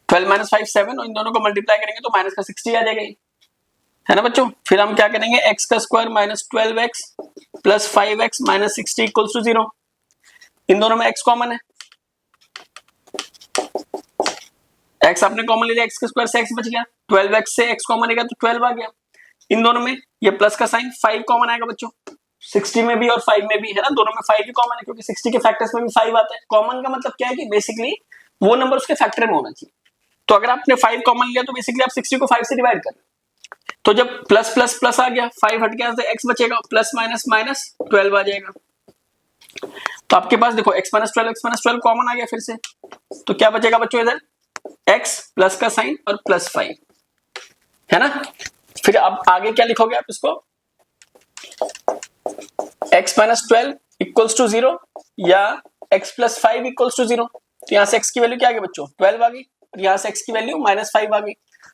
12 माइनस 5 7, और इन दोनों को मल्टीप्लाई करेंगे तो माइनस का 60 आ जाएगा, है ना बच्चों। फिर हम क्या करेंगे x का square minus 12x plus 5x minus 60 equals to 0, इन दोनों में x कॉमन है, x आपने कॉमन ले लिया, x के स्क्वायर से x बच गया, 12x से x कॉमन लेगा तो 12 आ गया, इन दोनों में ये प्लस का साइन 5 कॉमन आएगा बच्चों, 60 में भी और 5 में भी, है ना, दोनों में 5 ही कॉमन है, क्योंकि 60 के फैक्टर्स में भी 5 आता है। कॉमन का मतलब क्या है कि बेसिकली वो नंबर उसके फैक्टर में होना चाहिए, तो अगर आपने 5 कॉमन लिया तो बेसिकली आप 60 को 5 से डिवाइड कर रहे हो, तो जब प्लस प्लस प्लस आ गया 5 हट गया तो x बचेगा, प्लस माइनस माइनस 12 आ जाएगा। तो आपके पास देखो x माइनस 12 कॉमन आ गया फिर से, तो क्या बचेगा बच्चों इधर x प्लस का साइन और प्लस 5, है ना। फिर अब आगे क्या लिखोगे आप इसको, x माइनस 12 इक्वल्स टू 0 या x प्लस 5 इक्वल्स टू 0, तो यहां से x की वैल्यू क्या आ गई बच्चों 12 आ गई, और यहां से x की वैल्यू माइनस 5 आ गई।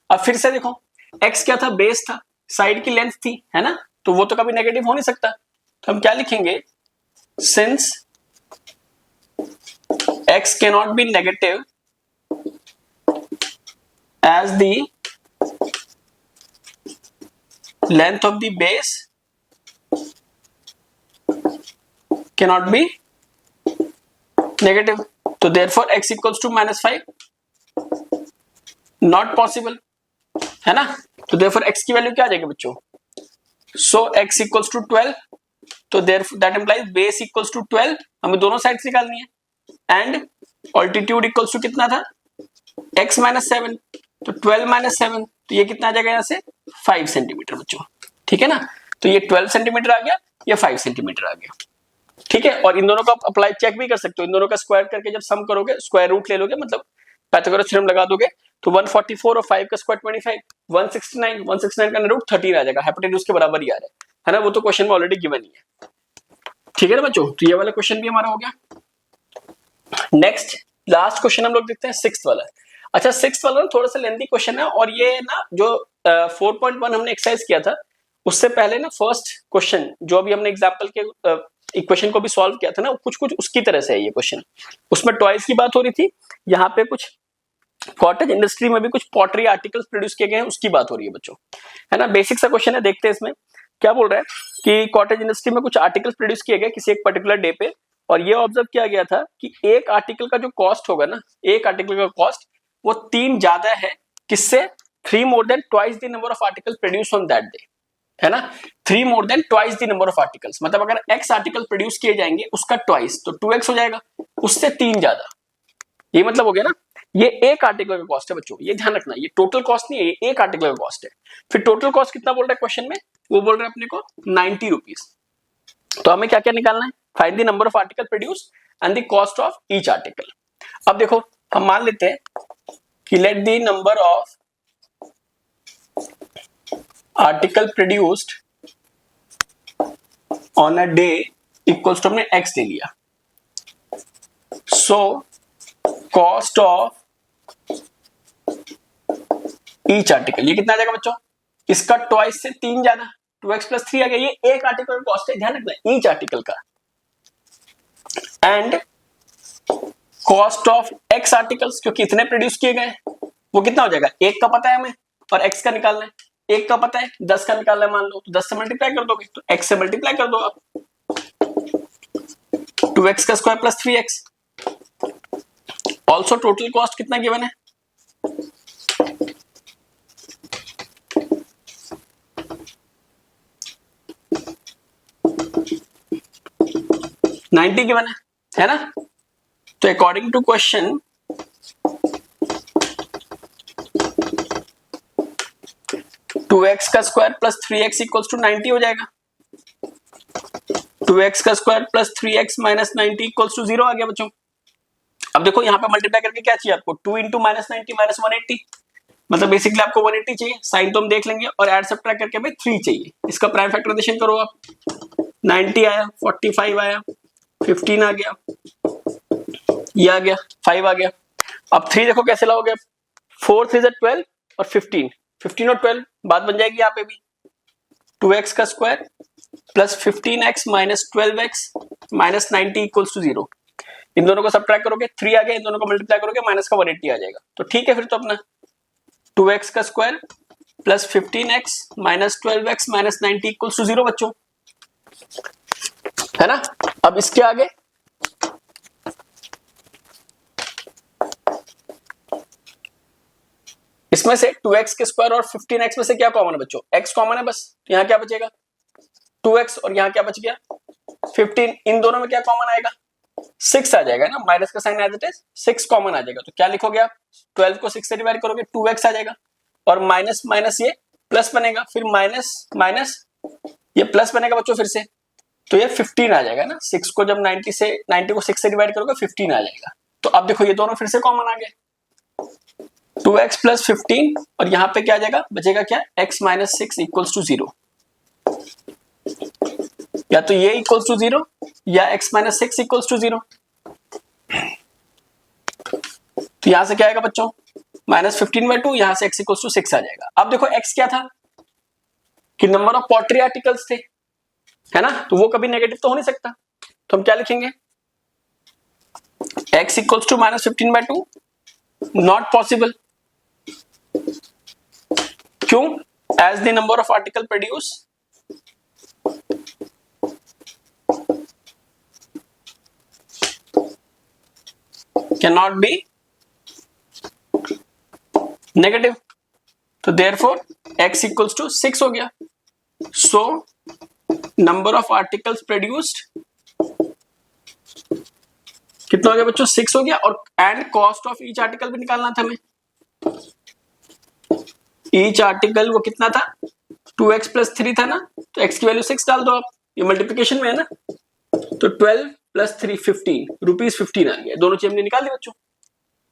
अब फिर से देखो x क्या था, बेस था, साइड की लेंथ थी, है ना, तो वो तो कभी नेगेटिव हो नहीं सकता, तो हम क्या लिखेंगे, since x cannot be negative as the length of the base cannot be negative, तो therefore x equals to minus 5 not possible, है ना। तो therefore x की वैल्यू क्या आ जाएगी बच्चों, so x equals to 12, तो therefore that implies base equals to 12, हमें दोनों साइड से निकालनी है, एंड ऑल्टीट्यूड इक्वल्स टू कितना था x माइनस 7, तो 12 माइनस 7, तो ये कितना आ जाएगा यहाँ से 5 सेंटीमीटर बच्चों, ठीक है ना। तो ये 12 सेंटीमीटर आ गया, ये 5 सेंटीमीटर आ गया, ठीक है। और इन दोनों को आप अप्लाई चेक भी कर सकते हो, इन दोनों का स्क्वायर करके जब सम करोगे, स्क्वायर रूट ले लोगे, मतलब पाइथागोरस थ्योरम लगा दोगे, तो 144 और 5 का स्क्वायर 25, 169 का रूट 13 आ जाएगा, हाइपोटेन्यूज के बराबर ही आ रहा है ना, वो तो क्वेश्चन में ऑलरेडी गिवन ही है, ठीक है ना बच्चों। तो ये वाला क्वेश्चन भी हमारा हो गया। नेक्स्ट लास्ट क्वेश्चन हम लोग देखते हैं 6th वाला। अच्छा 6th वाला थोड़ा सा लेंथी क्वेश्चन है, और ये ना जो 4.1 हमने एक्सरसाइज किया था उससे पहले ना फर्स्ट क्वेश्चन जो अभी हमने एग्जांपल के इक्वेशन को भी सॉल्व किया था ना, कुछ कुछ उसकी तरह से है ये क्वेश्चन। उसमें टॉयज की बात हो रही थी, यहाँ पे कुछ कॉटेज इंडस्ट्री में भी कुछ पॉटरी आर्टिकल्स प्रोड्यूस किए गए हैं, उसकी बात हो रही है बच्चों, है ना। बेसिक सा क्वेश्चन है, देखते हैं इसमें क्या बोल रहा है कि कॉटेज इंडस्ट्री में कुछ आर्टिकल्स प्रोड्यूस किए गए किसी एक पर्टिकुलर डे पे, और ये ऑब्जर्व किया गया था कि एक आर्टिकल का जो कॉस्ट होगा ना, एक आर्टिकल का कॉस्ट वो 3 ज्यादा है, किससे 3 more than twice the number of article produce on that day, है ना। 3 more than twice the number of articles, मतलब अगर x आर्टिकल प्रोड्यूस किए जाएंगे उसका ट्वाइस तो 2x हो जाएगा, उससे 3 ज्यादा, ये मतलब हो गया ना। ये एक आर्टिकल का कॉस्ट है बच्चों, ये ध्यान रखना, ये टोटल कॉस्ट नहीं है, ये एक आर्टिकल का कॉस्ट है। फिर टोटल कॉस्ट कितना बोल रहा है क्वेश्चन में, वो बोल रहा है अपने को 90 रुपीज। तो हमें क्या क्या निकालना है, find the number of article produce and the cost of each article. अब देखो हम मान लेते हैं कि let the number of article produced on a day equals to, हमने एक्स ले लिया, so cost of each article, ये कितना आ जाएगा बच्चों, इसका ट्वाइस से 3 ज्यादा, 2x + 3 आ गया। ये एक आर्टिकल का कॉस्ट है, ध्यान रखना ईच आर्टिकल का। And cost of x articles, क्योंकि इतने प्रोड्यूस किए गए, वो कितना हो जाएगा, 1 का पता है हमें और x का निकालना है, 1 का पता है 10 का निकालना है, मान लो तो 10 से मल्टीप्लाई कर दोगे, तो x से मल्टीप्लाई कर दो आप, 2x² + 3x। Also total cost कितना गिवन है, $90 गिवन है ना। तो according to question 2x² + 3x = 90 हो जाएगा। 2x² + 3x - 90 = 0 आ गया बच्चों। अब देखो यहाँ पे मल्टीप्लाई करके क्या चाहिए आपको, 2 × -90 - 180, मतलब बेसिकली आपको 180 चाहिए, साइन तो हम देख लेंगे, और ऐड सब्ट्रैक्ट करके हमें 3 चाहिए। इसका प्राइम फैक्टराइजेशन करो आप, 90 आया, 45 आया, 15 आ गया, ये आ गया, 5 आ गया। अब 3 देखो कैसे लाओगे, 4 × 3 = 12 और 15, 15 और 12 बात बन जाएगी यहाँ पे भी, 2x² + 15x - 12x - 90 = 0। इन दोनों को सब्ट्रैक्ट करोगे, 3 आ गया, इन दोनों को मल्टीप्लाई करोगे, माइनस का 180 आ जाएगा। तो ठीक है, फिर तो अपना 2x² + 15x - 12x - 90 = 0 बच्चों, है ना। अब इसके आगे इसमें से 2x² और 15x में से क्या कॉमन है बच्चों, x कॉमन है बस, तो यहाँ क्या बचेगा 2x, और यहाँ क्या बच गया 15, इन दोनों में क्या कॉमन आएगा 6 आ जाएगा ना, माइनस का sign as it is, 6 common आ जाएगा। तो क्या लिखोगे आप, 12 को 6 से डिवाइड करोगे, 2x आ जाएगा, और माइनस माइनस ये प्लस बनेगा, फिर माइनस माइनस ये प्लस बनेगा बच्चों फिर से, तो ये 15 आ जाएगा ना। 6 को जब 90 को 6 से डिवाइड करोगे 15 आ जाएगा। तो अब देखो ये दोनों फिर से कॉमन आ गए, 2x + 15, और यहाँ पे क्या आ जाएगा, बचेगा क्या, x - 6 = 0, या तो ये = 0 या x - 6 = 0। तो यहां से क्या आएगा बच्चों, -15/2, यहां से x = 6 आ जाएगा। अब देखो x क्या था कि नंबर ऑफ पॉटरी आर्टिकल्स थे, है ना, तो वो कभी नेगेटिव तो हो नहीं सकता, तो हम क्या लिखेंगे, x = -15/2, नॉट पॉसिबल। क्यों, as the number of article produce cannot be negative, तो therefore x = 6 हो गया। So number of articles produced कितना हो गया बच्चों, 6 हो गया, और and cost of each article भी निकालना था हमें। ईच आर्टिकल वो कितना था, 2x + 3 था ना, तो x की वैल्यू 6 डाल दो आप, ये मल्टीप्लिकेशन में है ना, तो 12 + 3 15 रुपीज 15 आ गया, दोनों चीज हमने निकाल दी बच्चों,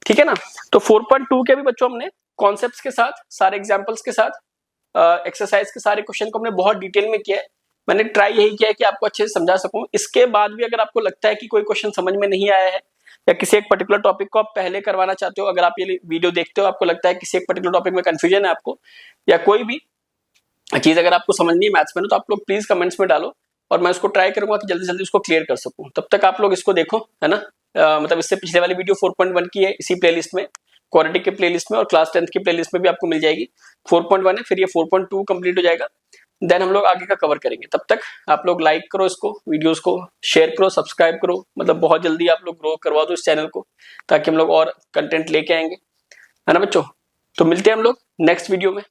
ठीक है ना। तो 4.2 के भी बच्चों हमने कॉन्सेप्ट्स के साथ, सारे एग्जांपल्स के साथ, एक्सरसाइज के सारे क्वेश्चन को हमने बहुत डिटेल में किया है। मैंने ट्राई यही किया है कि आपको अच्छे से समझा सकूं। इसके बाद भी अगर आपको लगता है कि कोई क्वेश्चन समझ में नहीं आया है, या किसी एक पर्टिकुलर टॉपिक को आप पहले करवाना चाहते हो, अगर आप ये वीडियो देखते हो आपको लगता है किसी एक पर्टिकुलर टॉपिक में कंफ्यूजन है आपको, या कोई भी चीज अगर आपको समझनी है मैथ्स में, तो आप लोग प्लीज कमेंट्स में डालो, और मैं उसको ट्राई करूंगा कि जल्दी जल्दी उसको क्लियर कर सकूं। तब तक आप लोग इसको देखो, है ना। मतलब इससे पिछले वाली वीडियो 4.1 की है, इसी प्लेलिस्ट में, क्वाड्रेटिक के प्लेलिस्ट में, और क्लास 10th की प्लेलिस्ट में भी आपको मिल जाएगी। 4.1 है, फिर ये 4.2 कंप्लीट हो जाएगा, देन हम लोग आगे का कवर करेंगे। तब तक आप लोग लाइक करो इसको, वीडियोस को शेयर करो, सब्सक्राइब करो, मतलब बहुत जल्दी आप लोग ग्रो करवा दो इस चैनल को, ताकि हम लोग और कंटेंट लेके आएंगे, है ना बच्चों। तो मिलते हैं हम लोग नेक्स्ट वीडियो में।